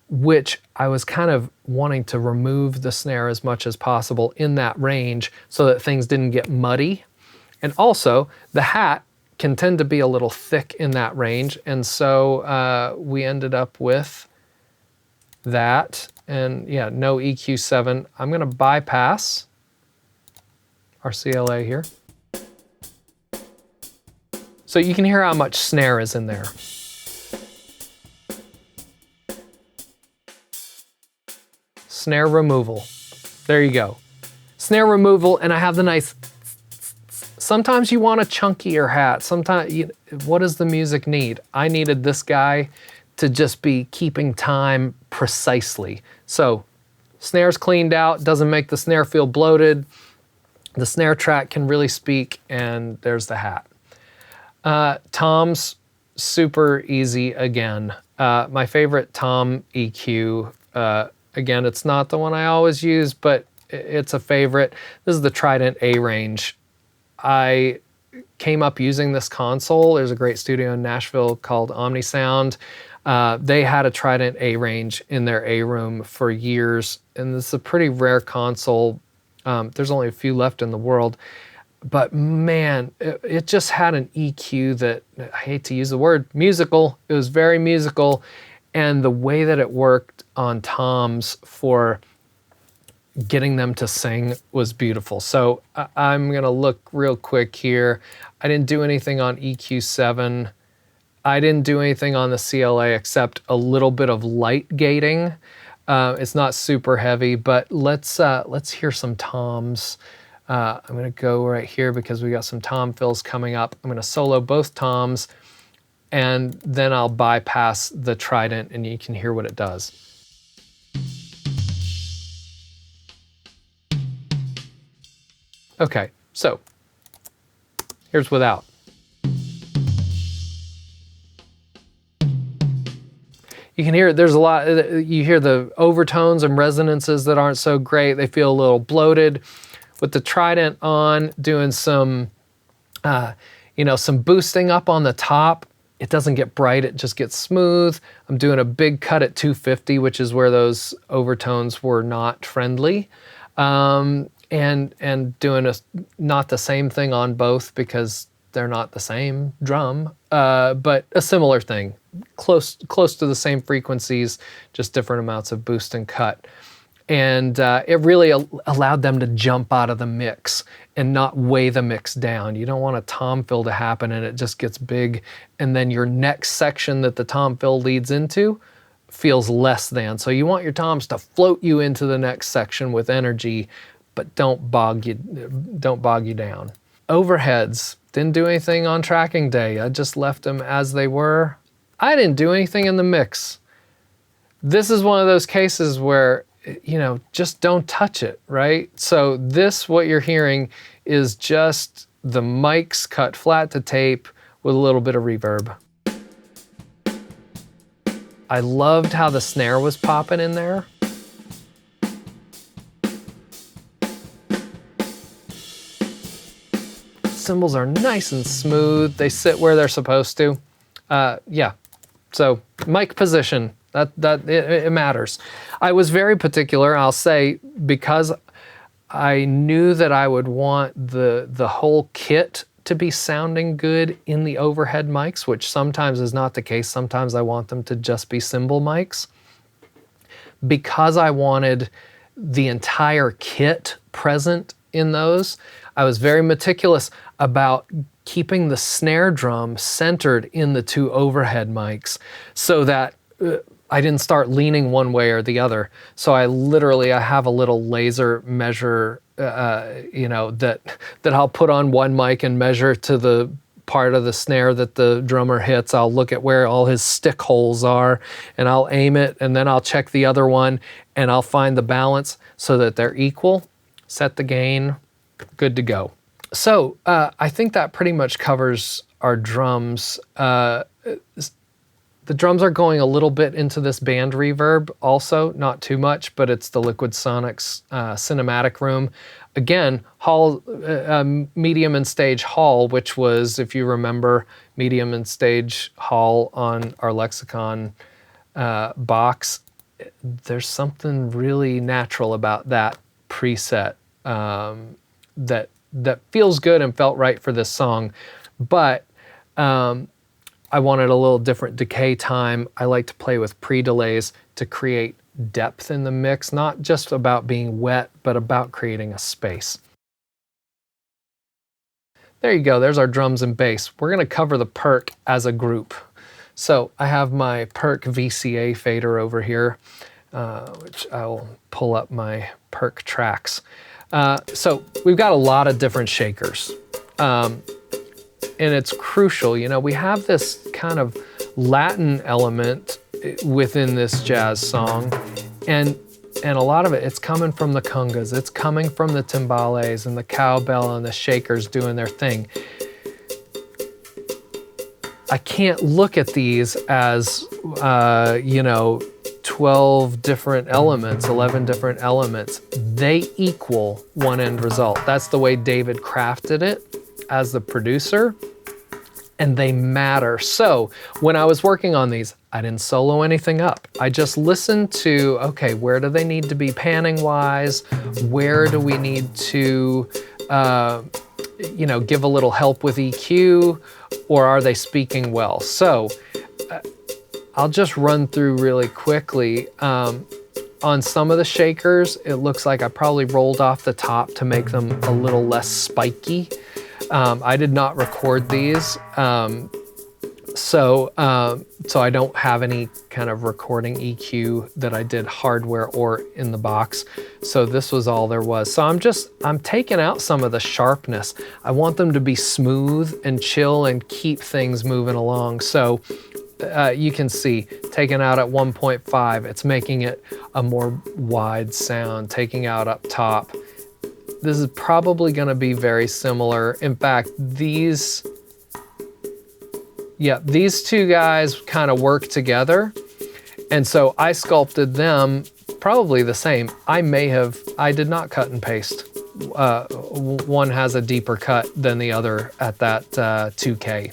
which I was kind of wanting to remove the snare as much as possible in that range so that things didn't get muddy. And also, the hat can tend to be a little thick in that range, and so we ended up with that. And yeah, no EQ7. I'm going to bypass our CLA here. So you can hear how much snare is in there. Snare removal. There you go. Snare removal, and I have the nice... Sometimes you want a chunkier hat. Sometimes, what does the music need? I needed this guy to just be keeping time precisely. So, snare's cleaned out, doesn't make the snare feel bloated. The snare track can really speak, and there's the hat. Toms, super easy again. My favorite tom EQ, again, it's not the one I always use, but it's a favorite. This is the Trident A range. I came up using this console. There's a great studio in Nashville called Omnisound. They had a Trident A range in their A room for years, and this is a pretty rare console. There's only a few left in the world, but man, it just had an EQ that, I hate to use the word musical, it was very musical, and the way that it worked on toms for getting them to sing was beautiful. So I'm gonna look real quick here. I didn't do anything on EQ7. I didn't do anything on the CLA except a little bit of light gating. It's not super heavy, but let's hear some toms. I'm gonna go right here because we got some tom fills coming up. I'm gonna solo both toms, and then I'll bypass the Trident and you can hear what it does. Okay, so here's without. You can hear there's a lot, you hear the overtones and resonances that aren't so great. They feel a little bloated. With the Trident on, doing some, some boosting up on the top, it doesn't get bright, it just gets smooth. I'm doing a big cut at 250, which is where those overtones were not friendly. And doing not the same thing on both because they're not the same drum, but a similar thing, close to the same frequencies, just different amounts of boost and cut. And it really allowed them to jump out of the mix and not weigh the mix down. You don't want a tom fill to happen and it just gets big, and then your next section that the tom fill leads into feels less than. So you want your toms to float you into the next section with energy, but don't bog you down. Overheads, didn't do anything on tracking day. I just left them as they were. I didn't do anything in the mix. This is one of those cases where, just don't touch it, right? So what you're hearing is just the mics cut flat to tape with a little bit of reverb. I loved how the snare was popping in there. Cymbals are nice and smooth. They sit where they're supposed to. Yeah, so mic position, it matters. I was very particular, I'll say, because I knew that I would want the whole kit to be sounding good in the overhead mics, which sometimes is not the case. Sometimes I want them to just be cymbal mics. Because I wanted the entire kit present in those, I was very meticulous about keeping the snare drum centered in the two overhead mics so that I didn't start leaning one way or the other. So I have a little laser measure, that I'll put on one mic and measure to the part of the snare that the drummer hits. I'll look at where all his stick holes are and I'll aim it, and then I'll check the other one and I'll find the balance so that they're equal, set the gain, good to go. So I think that pretty much covers our drums. The drums are going a little bit into this band reverb also, not too much, but it's the Liquid Sonics cinematic room. Again, hall, medium and stage hall, which was, if you remember, medium and stage hall on our Lexicon box. There's something really natural about that preset that feels good and felt right for this song. But I wanted a little different decay time. I like to play with pre-delays to create depth in the mix, not just about being wet, but about creating a space. There you go, there's our drums and bass. We're gonna cover the perc as a group. So I have my perc VCA fader over here, which I'll pull up my perc tracks. So we've got a lot of different shakers. And it's crucial, we have this kind of Latin element within this jazz song, and a lot of it's coming from the congas, it's coming from the timbales and the cowbell and the shakers doing their thing. I can't look at these as, 12 different elements, 11 different elements. They equal one end result. That's the way David crafted it. as the producer, and they matter. So when I was working on these, I didn't solo anything up. I just listened to, okay, where do they need to be panning wise? Where do we need to, you know, give a little help with EQ, or are they speaking well? So I'll just run through really quickly. On some of the shakers, it looks like I probably rolled off the top to make them a little less spiky. I did not record these, so I don't have any kind of recording EQ that I did hardware or in the box. So this was all there was. So I'm taking out some of the sharpness. I want them to be smooth and chill and keep things moving along. So you can see, taking out at 1.5, it's making it a more wide sound. Taking out up top, this is probably going to be very similar. In fact, these two guys kind of work together. And so I sculpted them probably the same. I did not cut and paste. One has a deeper cut than the other at that 2K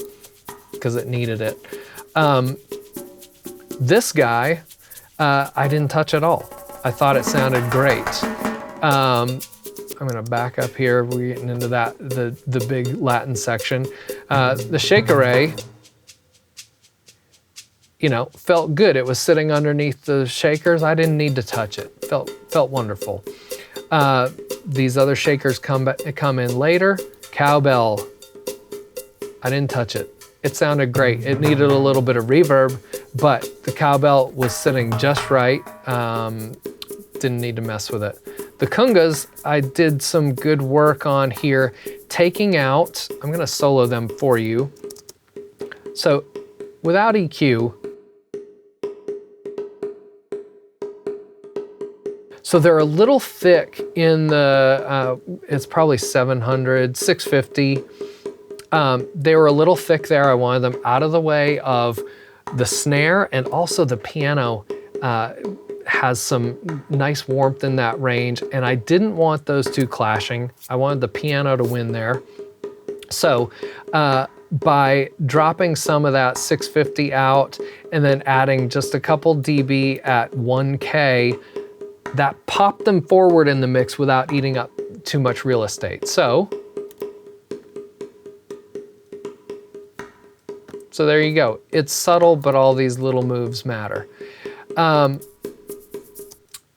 because it needed it. This guy, I didn't touch at all. I thought it sounded great. I'm gonna back up here. We're getting into that, the big Latin section. The shake array, you know, felt good. It was sitting underneath the shakers. I didn't need to touch it. Felt wonderful. These other shakers come in later. Cowbell, I didn't touch it. It sounded great. It needed a little bit of reverb, but the cowbell was sitting just right. Didn't need to mess with it. The congas, I did some good work on here, taking out, I'm gonna solo them for you. So without EQ, so they're a little thick in the, it's probably 700, 650. They were a little thick there. I wanted them out of the way of the snare, and also the piano has some nice warmth in that range, and I didn't want those two clashing. I wanted the piano to win there. So by dropping some of that 650 out and then adding just a couple dB at 1K, that popped them forward in the mix without eating up too much real estate. So there you go. It's subtle, but all these little moves matter.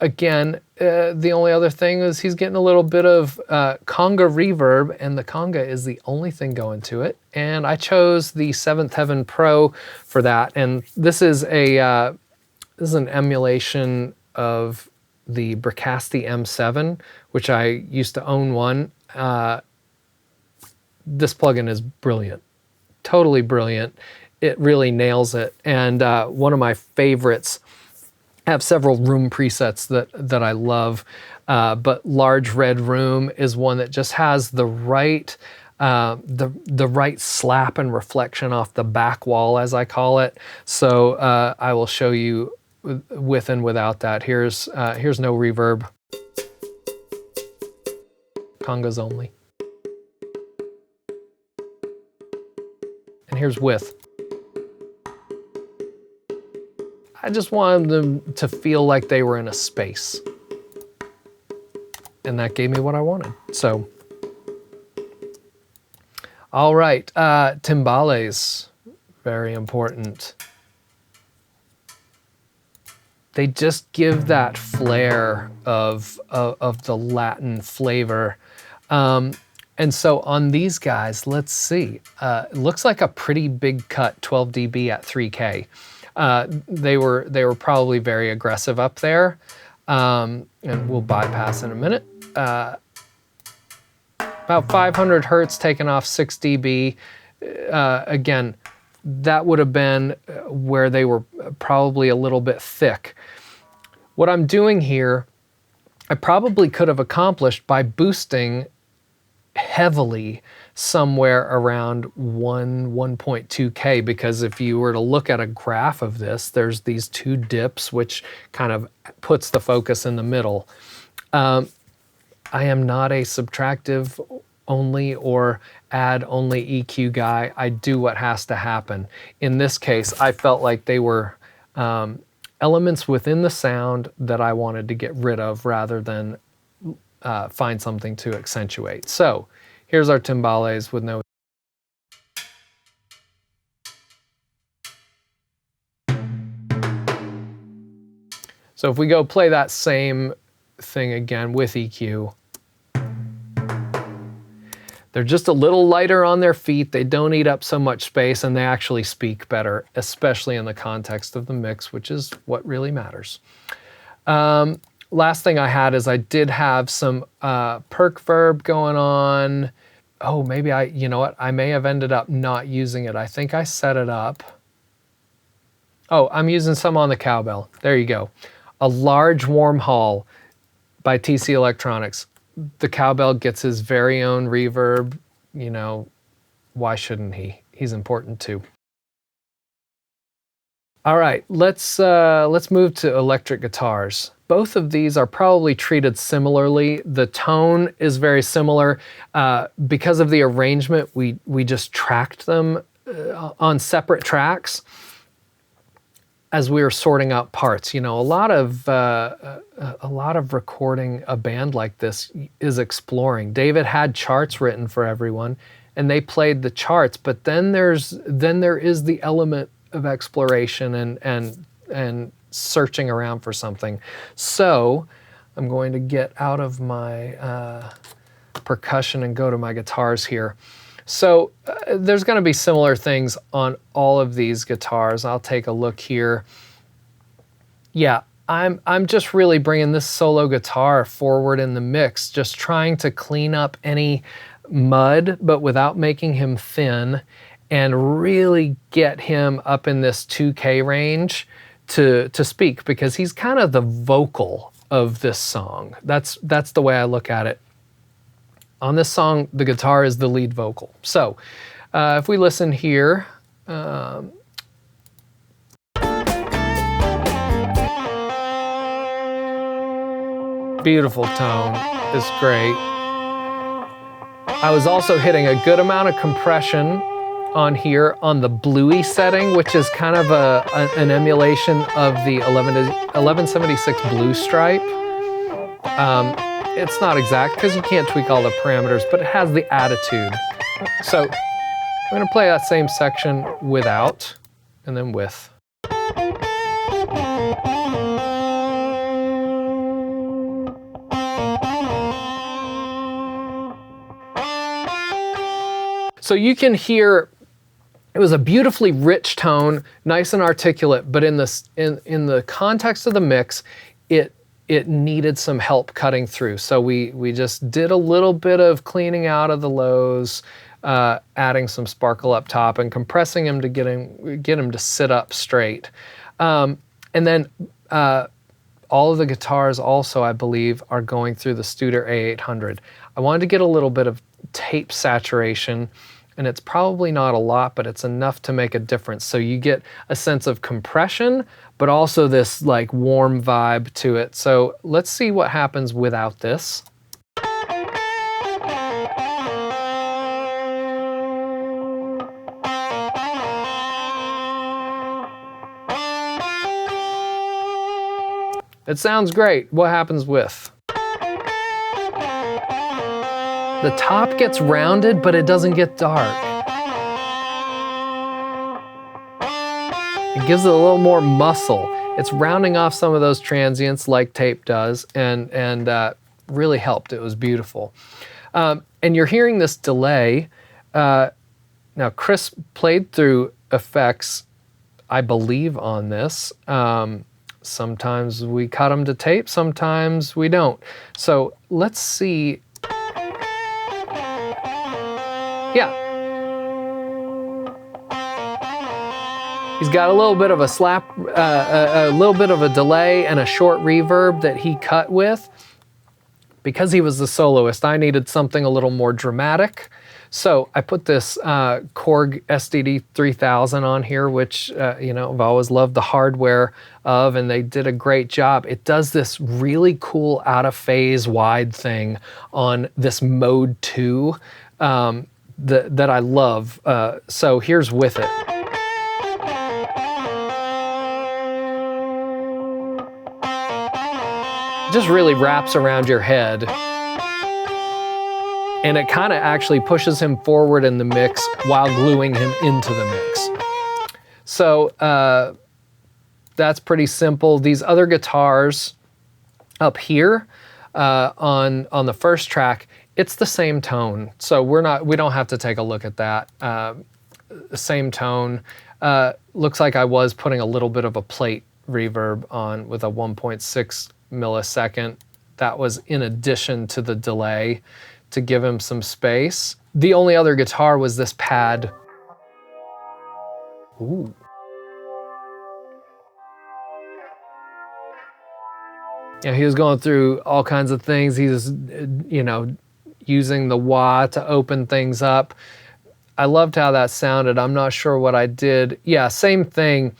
Again, the only other thing is he's getting a little bit of conga reverb, and the conga is the only thing going to it. And I chose the Seventh Heaven Pro for that. And this is an emulation of the Bricasti M7, which I used to own one. This plugin is brilliant. Totally brilliant. It really nails it. And one of my favorites, I have several room presets that I love, but Large Red Room is one that just has the right slap and reflection off the back wall, as I call it. So I will show you with and without that. Here's no reverb. Congas only. And here's with. I just wanted them to feel like they were in a space. And that gave me what I wanted. So, all right, timbales, very important. They just give that flair of the Latin flavor. And so on these guys, let's see, it looks like a pretty big cut, 12 dB at 3K. They were probably very aggressive up there, and we'll bypass in a minute. About 500 hertz taken off 6 dB. Again, that would have been where they were probably a little bit thick. What I'm doing here, I probably could have accomplished by boosting heavily somewhere around 1.2K, because if you were to look at a graph of this, there's these two dips, which kind of puts the focus in the middle. I am not a subtractive only or add only EQ guy. I do what has to happen. In this case, I felt like they were elements within the sound that I wanted to get rid of rather than find something to accentuate. So here's our timbales with no. So if we go play that same thing again with EQ, they're just a little lighter on their feet, they don't eat up so much space, and they actually speak better, especially in the context of the mix, which is what really matters. Last thing I had is I did have some perk verb going on. Oh, maybe you know what? I may have ended up not using it. I think I set it up. Oh, I'm using some on the cowbell. There you go. A large warm hall by TC Electronics. The cowbell gets his very own reverb. You know, why shouldn't he? He's important too. All right, let's move to electric guitars. Both of these are probably treated similarly. The tone is very similar. Because of the arrangement, we just tracked them on separate tracks as we were sorting out parts. You know, a lot of recording a band like this is exploring. David had charts written for everyone, and they played the charts. But then there is the element of exploration and searching around for something. So I'm going to get out of my percussion and go to my guitars here. So there's going to be similar things on all of these guitars. I'll take a look here. Yeah, I'm just really bringing this solo guitar forward in the mix, just trying to clean up any mud, but without making him thin, and really get him up in this 2K range to speak, because he's kind of the vocal of this song. That's the way I look at it. On this song, the guitar is the lead vocal. So if we listen here, beautiful tone, it's great. I was also hitting a good amount of compression on here on the bluey setting, which is kind of an emulation of the 1176 blue stripe. It's not exact because you can't tweak all the parameters, but it has the attitude. So I'm going to play that same section without and then with. So you can hear it was a beautifully rich tone, nice and articulate, but in the context of the mix, it needed some help cutting through. So we just did a little bit of cleaning out of the lows, adding some sparkle up top and compressing him to get him to sit up straight. And then all of the guitars also, I believe, are going through the Studer A800. I wanted to get a little bit of tape saturation, and it's probably not a lot, but it's enough to make a difference. So you get a sense of compression, but also this like warm vibe to it. So let's see what happens without this. It sounds great. What happens with? The top gets rounded, but it doesn't get dark. It gives it a little more muscle. It's rounding off some of those transients like tape does, and really helped. It was beautiful. And you're hearing this delay. Now, Chris played through effects, I believe, on this. Sometimes we cut them to tape, sometimes we don't. So let's see. Yeah. He's got a little bit of a slap, a little bit of a delay and a short reverb that he cut with. Because he was the soloist, I needed something a little more dramatic. So I put this Korg SDD 3000 on here, which you know, I've always loved the hardware of, and they did a great job. It does this really cool out of phase wide thing on this mode 2 that I love. So here's with it. It just really wraps around your head. And it kind of actually pushes him forward in the mix while gluing him into the mix. So that's pretty simple. These other guitars up here on the first track, it's the same tone. So we don't have to take a look at that. Same tone. Looks like I was putting a little bit of a plate reverb on with a 1.6 millisecond. That was in addition to the delay, to give him some space. The only other guitar was this pad. Ooh. Yeah, he was going through all kinds of things. He was, you know, using the wah to open things up. I loved how that sounded. I'm not sure what I did. Yeah, same thing.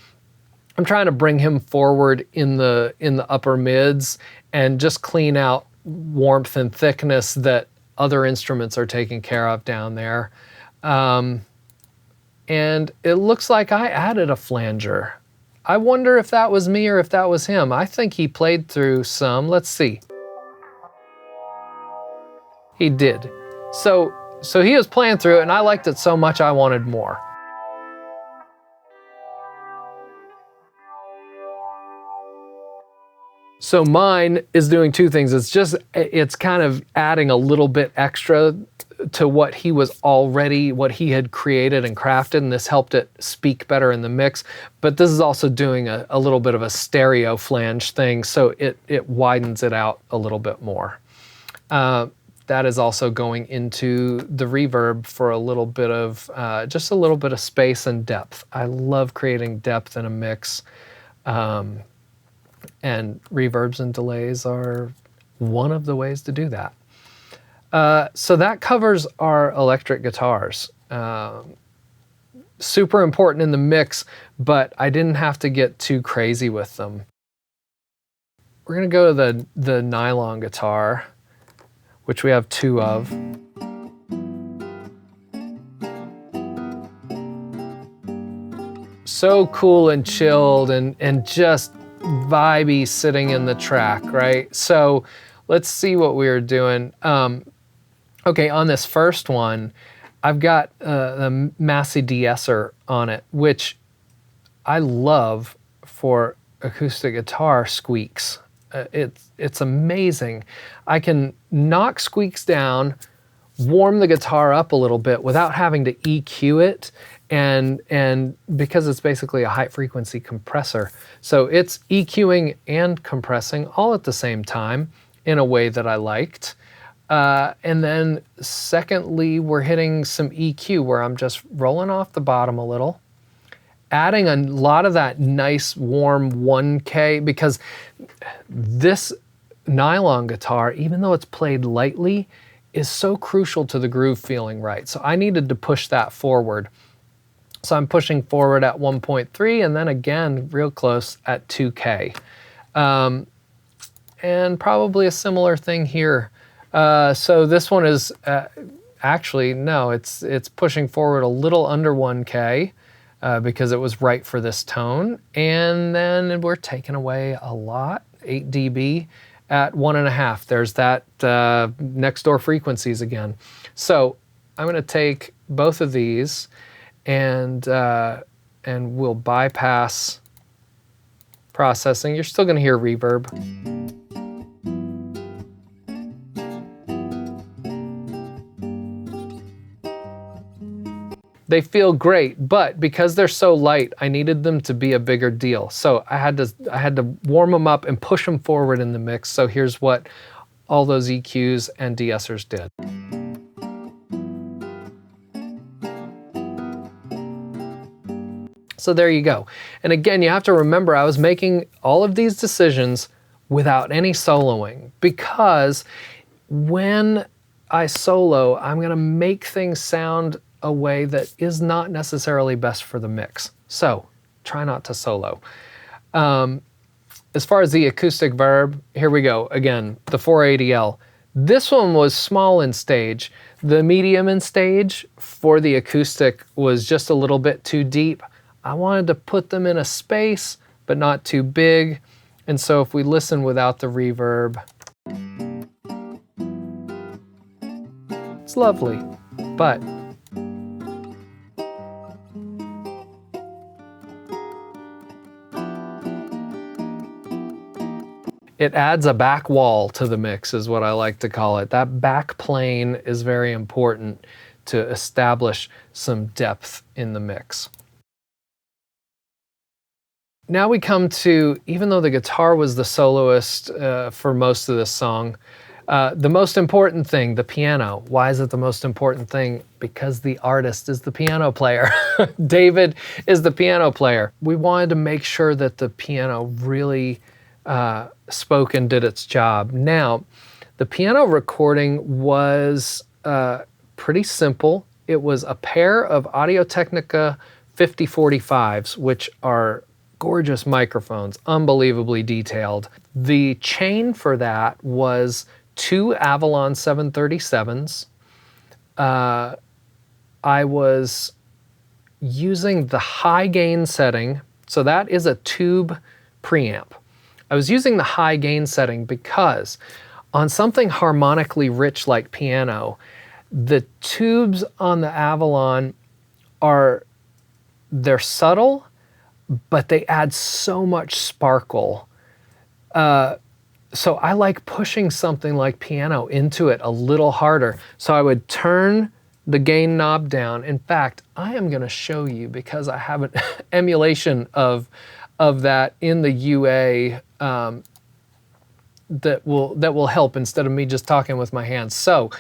I'm trying to bring him forward in the upper mids and just clean out warmth and thickness that other instruments are taking care of down there. And it looks like I added a flanger. I wonder if that was me or if that was him. I think he played through some. Let's see. He did. So he was playing through it, and I liked it so much I wanted more. So mine is doing two things. It's kind of adding a little bit extra to what he had created and crafted, and this helped it speak better in the mix. But this is also doing a little bit of a stereo flange thing, so it widens it out a little bit more. That is also going into the reverb for a little bit of, just a little bit of space and depth. I love creating depth in a mix. And reverbs and delays are one of the ways to do that. So that covers our electric guitars. Super important in the mix, but I didn't have to get too crazy with them. We're gonna go to the nylon guitar, which we have two of. So cool and chilled and just vibey sitting in the track, right? So let's see what we are doing. Okay, on this first one, I've got the Massey de-esser on it, which I love for acoustic guitar squeaks. It's amazing. I can knock squeaks down, warm the guitar up a little bit without having to EQ it, and because it's basically a high frequency compressor. So it's EQing and compressing all at the same time in a way that I liked. And then secondly, we're hitting some EQ where I'm just rolling off the bottom a little, adding a lot of that nice warm 1K, because this nylon guitar, even though it's played lightly, is so crucial to the groove feeling right. So I needed to push that forward. So I'm pushing forward at 1.3 and then again real close at 2K. And probably a similar thing here. So this one is actually, no, it's pushing forward a little under 1K because it was right for this tone. And then we're taking away a lot, 8 dB at 1.5. There's that next door frequencies again. So I'm gonna take both of these and we'll bypass processing. You're still gonna hear reverb. They feel great, but because they're so light, I needed them to be a bigger deal. So I had to warm them up and push them forward in the mix. So here's what all those EQs and de-essers did. So there you go. And again, you have to remember I was making all of these decisions without any soloing, because when I solo, I'm gonna make things sound a way that is not necessarily best for the mix. So try not to solo. As far as the acoustic verb, here we go. Again, the 480L. This one was small in stage. The medium in stage for the acoustic was just a little bit too deep. I wanted to put them in a space, but not too big. And so if we listen without the reverb, it's lovely, but it adds a back wall to the mix is what I like to call it. That back plane is very important to establish some depth in the mix. Now we come to, even though the guitar was the soloist for most of this song, the most important thing, the piano. Why is it the most important thing? Because the artist is the piano player. David is the piano player. We wanted to make sure that the piano really spoke and did its job. Now, the piano recording was pretty simple. It was a pair of Audio-Technica 5045s, which are gorgeous microphones, unbelievably detailed. The chain for that was 2 Avalon 737s. I was using the high gain setting, so that is a tube preamp. I was using the high gain setting because on something harmonically rich like piano, the tubes on the Avalon they're subtle, but they add so much sparkle. So I like pushing something like piano into it a little harder. So I would turn the gain knob down. In fact, I am gonna show you, because I have an emulation of that in the UA that will help instead of me just talking with my hands. So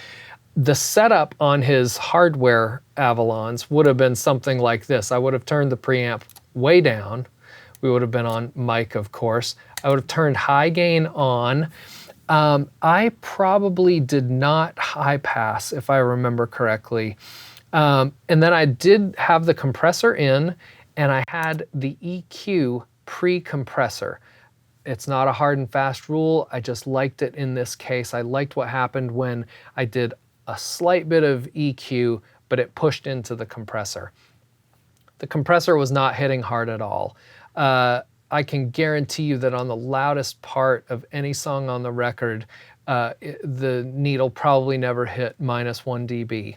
the setup on his hardware Avalons would have been something like this. I would have turned the preamp way down. We would have been on mic, of course. I would have turned high gain on. I probably did not high pass, if I remember correctly. And then I did have the compressor in, and I had the EQ pre-compressor. It's not a hard and fast rule. I just liked it in this case. I liked what happened when I did a slight bit of EQ, but it pushed into the compressor. The compressor was not hitting hard at all. I can guarantee you that on the loudest part of any song on the record, the needle probably never hit -1 dB.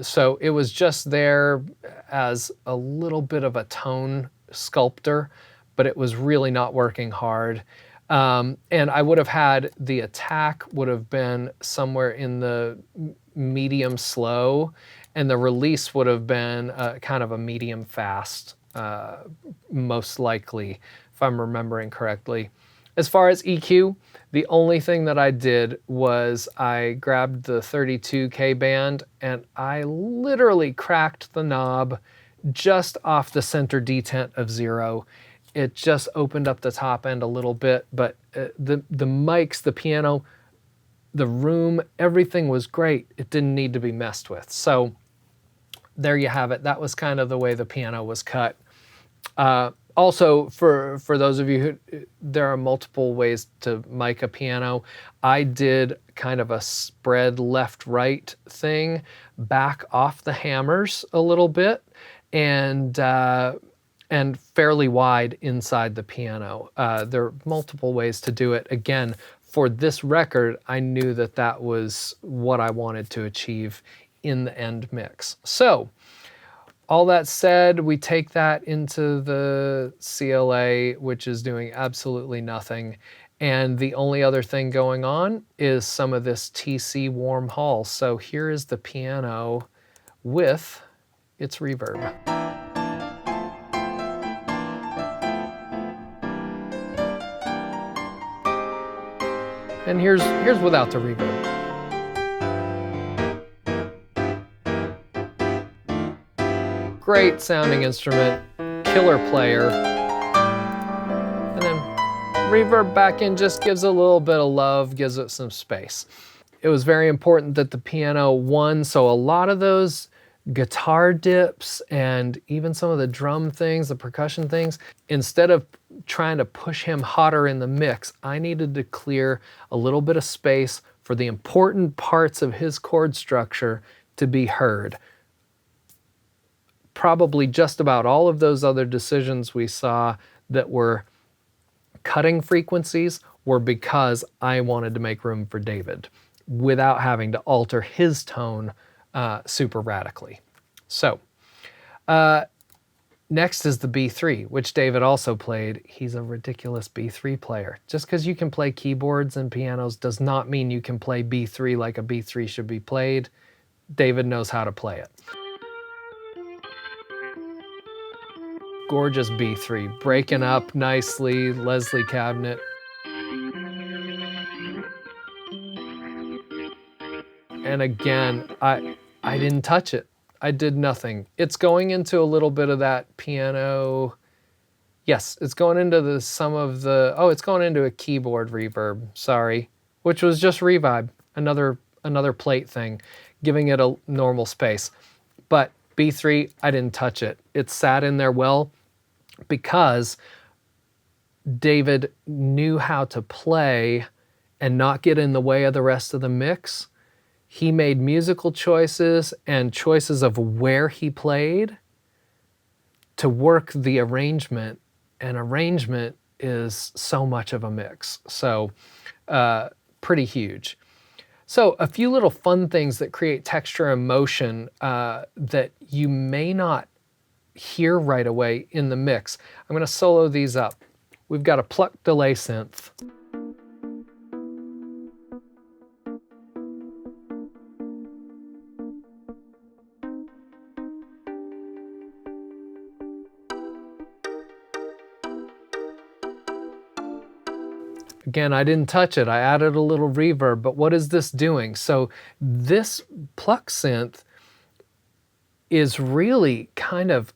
So it was just there as a little bit of a tone sculptor, but it was really not working hard. And I would have had the attack would have been somewhere in the medium slow, and the release would have been kind of a medium fast, most likely, if I'm remembering correctly. As far as EQ, the only thing that I did was I grabbed the 32K band and I literally cracked the knob just off the center detent of 0. It just opened up the top end a little bit, but the mics, the piano, the room, everything was great. It didn't need to be messed with. So there you have it. That was kind of the way the piano was cut. Also, for those of you who, there are multiple ways to mic a piano. I did kind of a spread left-right thing, back off the hammers a little bit, and fairly wide inside the piano. There are multiple ways to do it. Again, for this record, I knew that that was what I wanted to achieve in the end mix. So, all that said, we take that into the CLA, which is doing absolutely nothing. And the only other thing going on is some of this TC warm hall. So here is the piano with its reverb. And here's without the reverb. Great sounding instrument, killer player. And then reverb back in just gives it a little bit of love, gives it some space. It was very important that the piano won, so a lot of those guitar dips and even some of the drum things, the percussion things, instead of trying to push him hotter in the mix, I needed to clear a little bit of space for the important parts of his chord structure to be heard. Probably just about all of those other decisions we saw that were cutting frequencies were because I wanted to make room for David without having to alter his tone super radically. So next is the B3, which David also played. He's a ridiculous B3 player. Just because you can play keyboards and pianos does not mean you can play B3 like a B3 should be played. David knows how to play it. Gorgeous B3, breaking up nicely, Leslie cabinet. And again, I didn't touch it. I did nothing. It's going into a little bit of that piano. Yes, it's going into it's going into a keyboard reverb, sorry, which was just revibe, another plate thing, giving it a normal space. But B3, I didn't touch it. It sat in there well because David knew how to play and not get in the way of the rest of the mix. He made musical choices and choices of where he played to work the arrangement, and arrangement is so much of a mix. So pretty huge. So a few little fun things that create texture and motion that you may not hear right away in the mix. I'm going to solo these up. We've got a pluck delay synth. Again, I didn't touch it. I added a little reverb, but what is this doing? So this pluck synth is really kind of,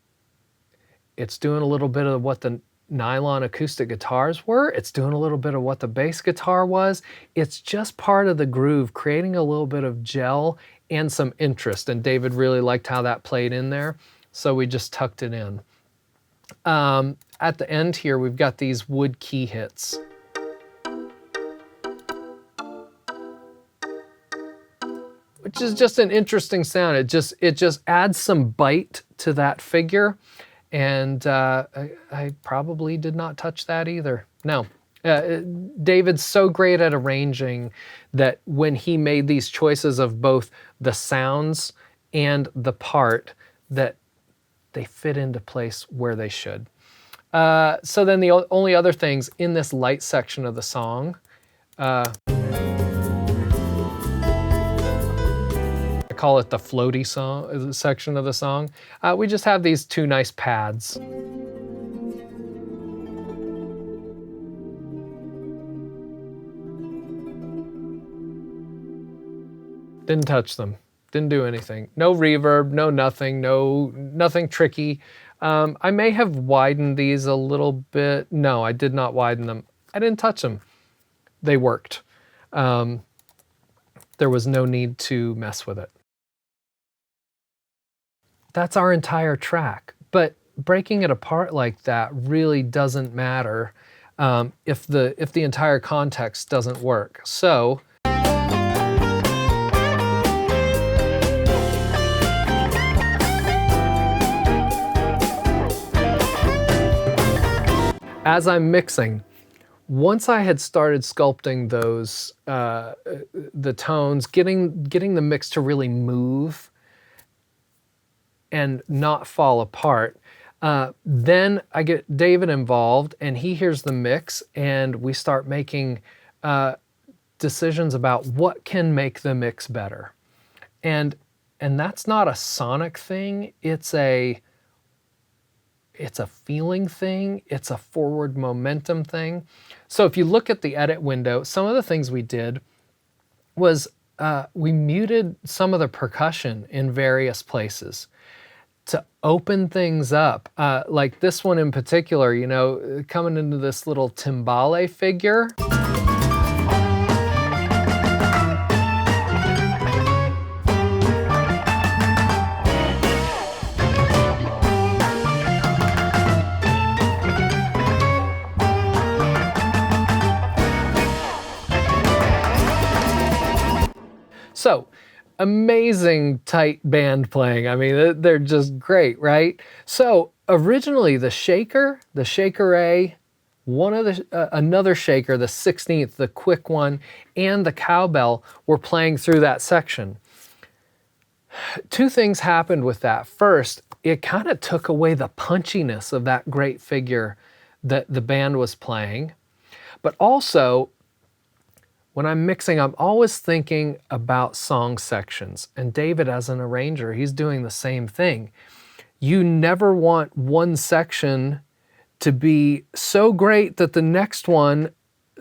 it's doing a little bit of what the nylon acoustic guitars were. It's doing a little bit of what the bass guitar was. It's just part of the groove, creating a little bit of gel and some interest. And David really liked how that played in there, so we just tucked it in. At the end here, we've got these wood key hits. Which is just an interesting sound. It just adds some bite to that figure, and I probably did not touch that either. No, David's so great at arranging that when he made these choices of both the sounds and the part, that they fit into place where they should. So then the only other things in this light section of the song, call it the floaty song section of the song. We just have these two nice pads. Didn't touch them. Didn't do anything. No reverb, no nothing, nothing tricky. I may have widened these a little bit. No, I did not widen them. I didn't touch them. They worked. There was no need to mess with it. That's our entire track, but breaking it apart like that really doesn't matter if the entire context doesn't work. So as I'm mixing, once I had started sculpting those the tones, getting the mix to really move and not fall apart, then I get David involved and he hears the mix, and we start making decisions about what can make the mix better. And that's not a sonic thing, it's a feeling thing, it's a forward momentum thing. So if you look at the edit window, some of the things we did was we muted some of the percussion in various places to open things up. Like this one in particular, you know, coming into this little timbale figure. So, amazing tight band playing. I mean, they're just great, right? So originally the shaker A, one of the another shaker, the 16th, the quick one, and the cowbell were playing through that section. Two things happened with that. First, it kind of took away the punchiness of that great figure that the band was playing. But also, when I'm mixing, I'm always thinking about song sections. And David, as an arranger, he's doing the same thing. You never want one section to be so great that the next one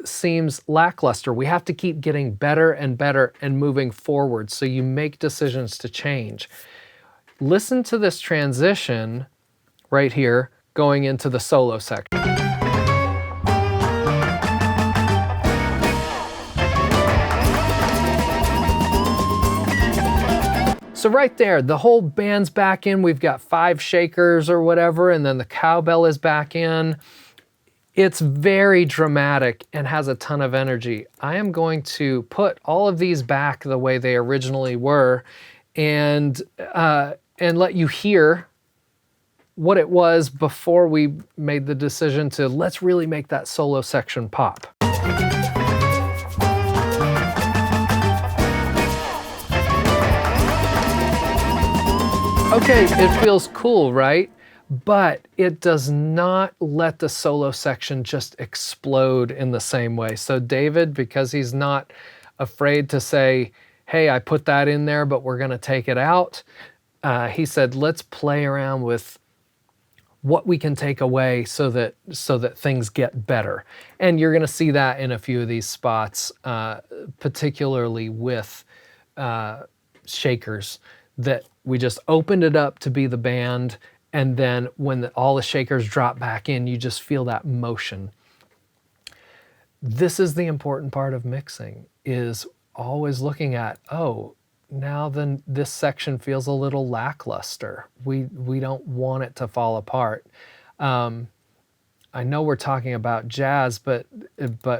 seems lackluster. We have to keep getting better and better and moving forward. So you make decisions to change. Listen to this transition right here going into the solo section. So right there, the whole band's back in. We've got 5 shakers or whatever, and then the cowbell is back in. It's very dramatic and has a ton of energy. I am going to put all of these back the way they originally were and let you hear what it was before we made the decision to let's really make that solo section pop. Okay, it feels cool, right? But it does not let the solo section just explode in the same way. So David, because he's not afraid to say, hey, I put that in there, but we're gonna take it out, he said, let's play around with what we can take away so that things get better. And you're gonna see that in a few of these spots, particularly with shakers, that we just opened it up to be the band, and then when all the shakers drop back in, you just feel that motion. This is the important part of mixing, is always looking at, oh, now then this section feels a little lackluster. We don't want it to fall apart. I know we're talking about jazz, but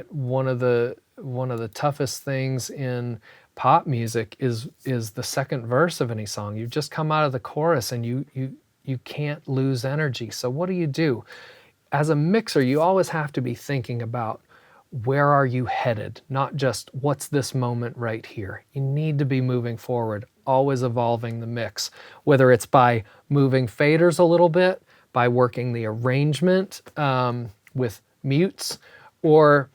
one of the toughest things in pop music is the second verse of any song. You've just come out of the chorus and you can't lose energy. So what do? As a mixer, you always have to be thinking about where are you headed, not just what's this moment right here. You need to be moving forward, always evolving the mix, whether it's by moving faders a little bit, by working the arrangement with mutes, or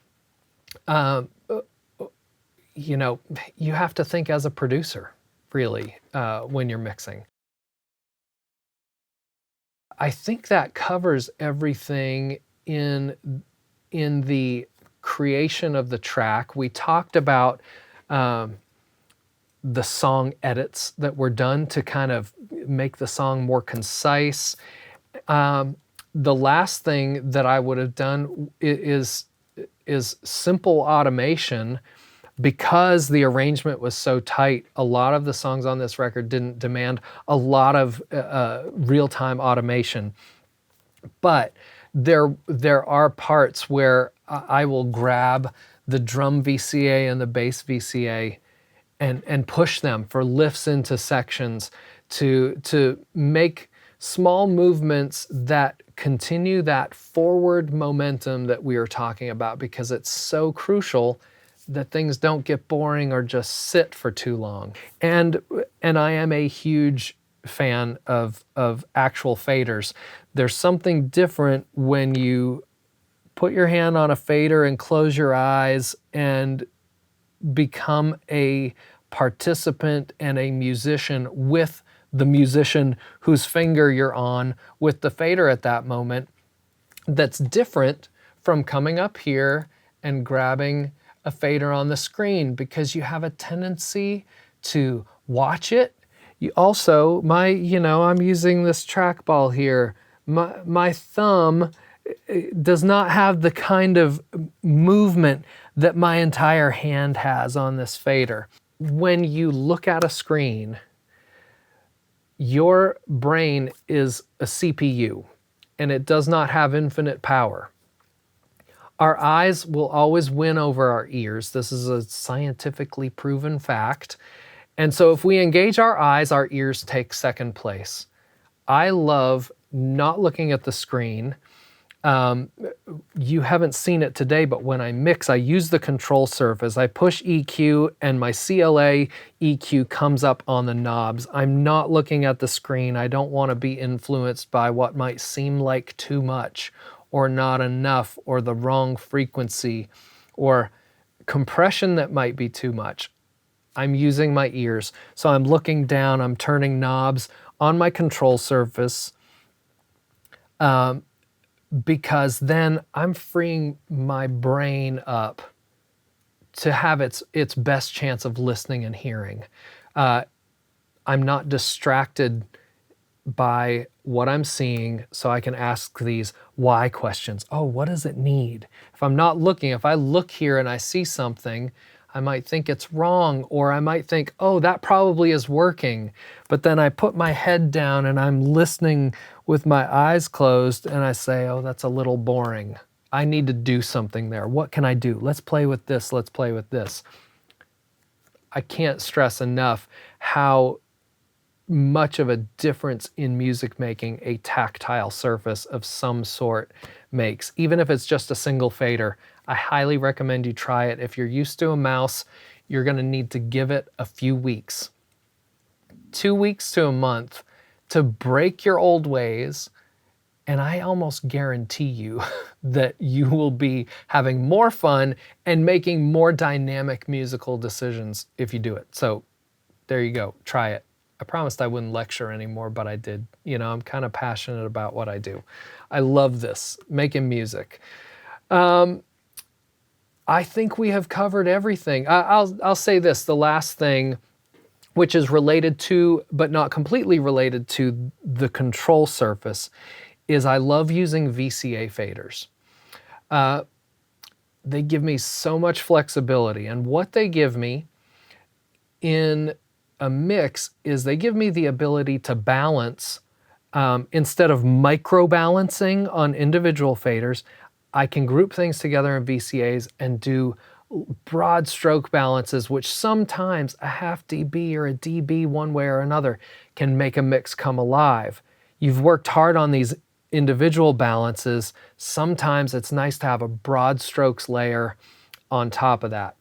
you know, you have to think as a producer, really, when you're mixing. I think that covers everything in the creation of the track. We talked about the song edits that were done to kind of make the song more concise. The last thing that I would have done is simple automation. Because the arrangement was so tight, a lot of the songs on this record didn't demand a lot of real-time automation. But there are parts where I will grab the drum VCA and the bass VCA and push them for lifts into sections to make small movements that continue that forward momentum that we were talking about, because it's so crucial that things don't get boring or just sit for too long. And I am a huge fan of actual faders. There's something different when you put your hand on a fader and close your eyes and become a participant and a musician with the musician whose finger you're on with the fader at that moment. That's different from coming up here and grabbing a fader on the screen, because you have a tendency to watch it. You also, I'm using this trackball here. My thumb does not have the kind of movement that my entire hand has on this fader. When you look at a screen, your brain is a CPU, and it does not have infinite power. Our eyes will always win over our ears. This is a scientifically proven fact. And so if we engage our eyes, our ears take second place. I love not looking at the screen. You haven't seen it today, but when I mix, I use the control surface. I push EQ and my CLA EQ comes up on the knobs. I'm not looking at the screen. I don't want to be influenced by what might seem like too much or not enough or the wrong frequency or compression that might be too much. I'm using my ears. So I'm looking down, I'm turning knobs on my control surface, because then I'm freeing my brain up to have its best chance of listening and hearing. I'm not distracted by what I'm seeing, so I can ask these why questions. Oh, what does it need? If I'm not looking, if I look here and I see something, I might think it's wrong, or I might think, oh, that probably is working. But then I put my head down and I'm listening with my eyes closed and I say, oh, that's a little boring. I need to do something there. What can I do? Let's play with this. Let's play with this. I can't stress enough how much of a difference in music making a tactile surface of some sort makes, even if it's just a single fader. I highly recommend you try it. If you're used to a mouse, you're going to need to give it a few weeks, 2 weeks to a month, to break your old ways. And I almost guarantee you that you will be having more fun and making more dynamic musical decisions if you do it. So there you go, try it. I promised I wouldn't lecture anymore, but I did. You know, I'm kind of passionate about what I do. I love this, making music. I think we have covered everything. I'll say this, the last thing, which is related to, but not completely related to the control surface, is I love using VCA faders. They give me so much flexibility, and what they give me in a mix is they give me the ability to balance, instead of micro balancing on individual faders, I can group things together in VCAs and do broad stroke balances, which sometimes a half dB or a dB one way or another can make a mix come alive. You've worked hard on these individual balances. Sometimes it's nice to have a broad strokes layer on top of that.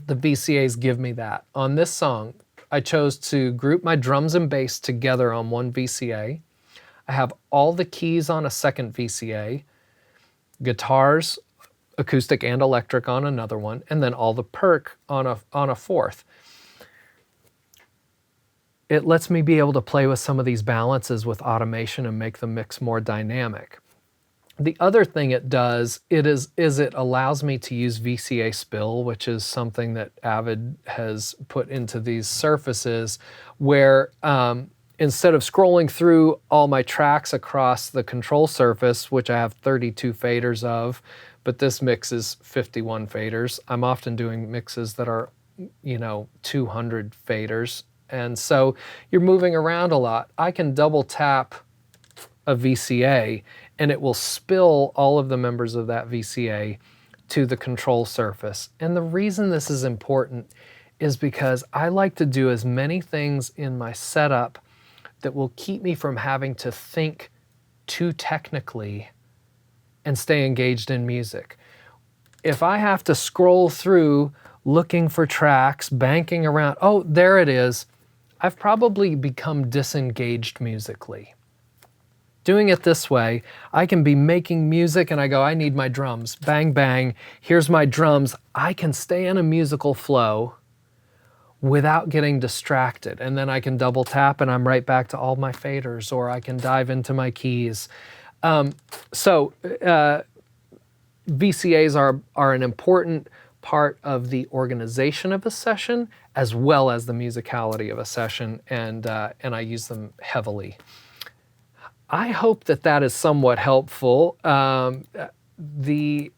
The VCAs give me that. On this song, I chose to group my drums and bass together on one VCA. I have all the keys on a second VCA, guitars, acoustic and electric on another one, and then all the perc on a fourth. It lets me be able to play with some of these balances with automation and make the mix more dynamic. The other thing it does, is it allows me to use VCA spill, which is something that Avid has put into these surfaces, where instead of scrolling through all my tracks across the control surface, which I have 32 faders of, but this mix is 51 faders. I'm often doing mixes that are, 200 faders. And so you're moving around a lot. I can double tap a VCA and it will spill all of the members of that VCA to the control surface. And the reason this is important is because I like to do as many things in my setup that will keep me from having to think too technically and stay engaged in music. If I have to scroll through looking for tracks, banking around, oh, there it is, I've probably become disengaged musically. Doing it this way, I can be making music and I go, I need my drums. Bang, bang, here's my drums. I can stay in a musical flow without getting distracted. And then I can double tap and I'm right back to all my faders, or I can dive into my keys. VCAs are an important part of the organization of a session as well as the musicality of a session, and I use them heavily. I hope that is somewhat helpful. The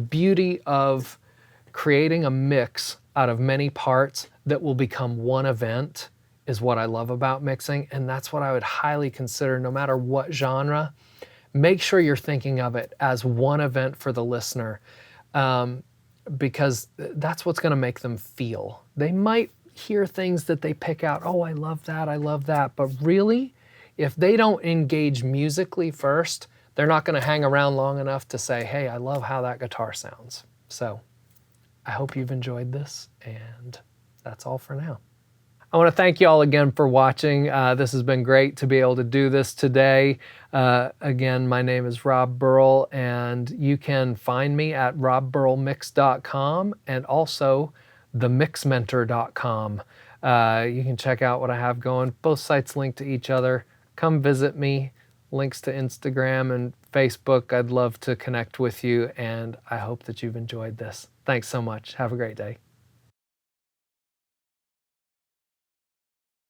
beauty of creating a mix out of many parts that will become one event is what I love about mixing, and that's what I would highly consider no matter what genre. Make sure you're thinking of it as one event for the listener, because that's what's going to make them feel. They might, hear things that they pick out. Oh, I love that, I love that. But really, if they don't engage musically first, they're not going to hang around long enough to say, hey, I love how that guitar sounds. So I hope you've enjoyed this, and that's all for now. I want to thank you all again for watching. This has been great to be able to do this today. Again, my name is Rob Burrell, and you can find me at robburrellmix.com and also themixmentor.com. You can check out what I have going. Both sites link to each other. Come visit me. Links to Instagram and Facebook. I'd love to connect with you, and I hope that you've enjoyed this. Thanks so much. Have a great day.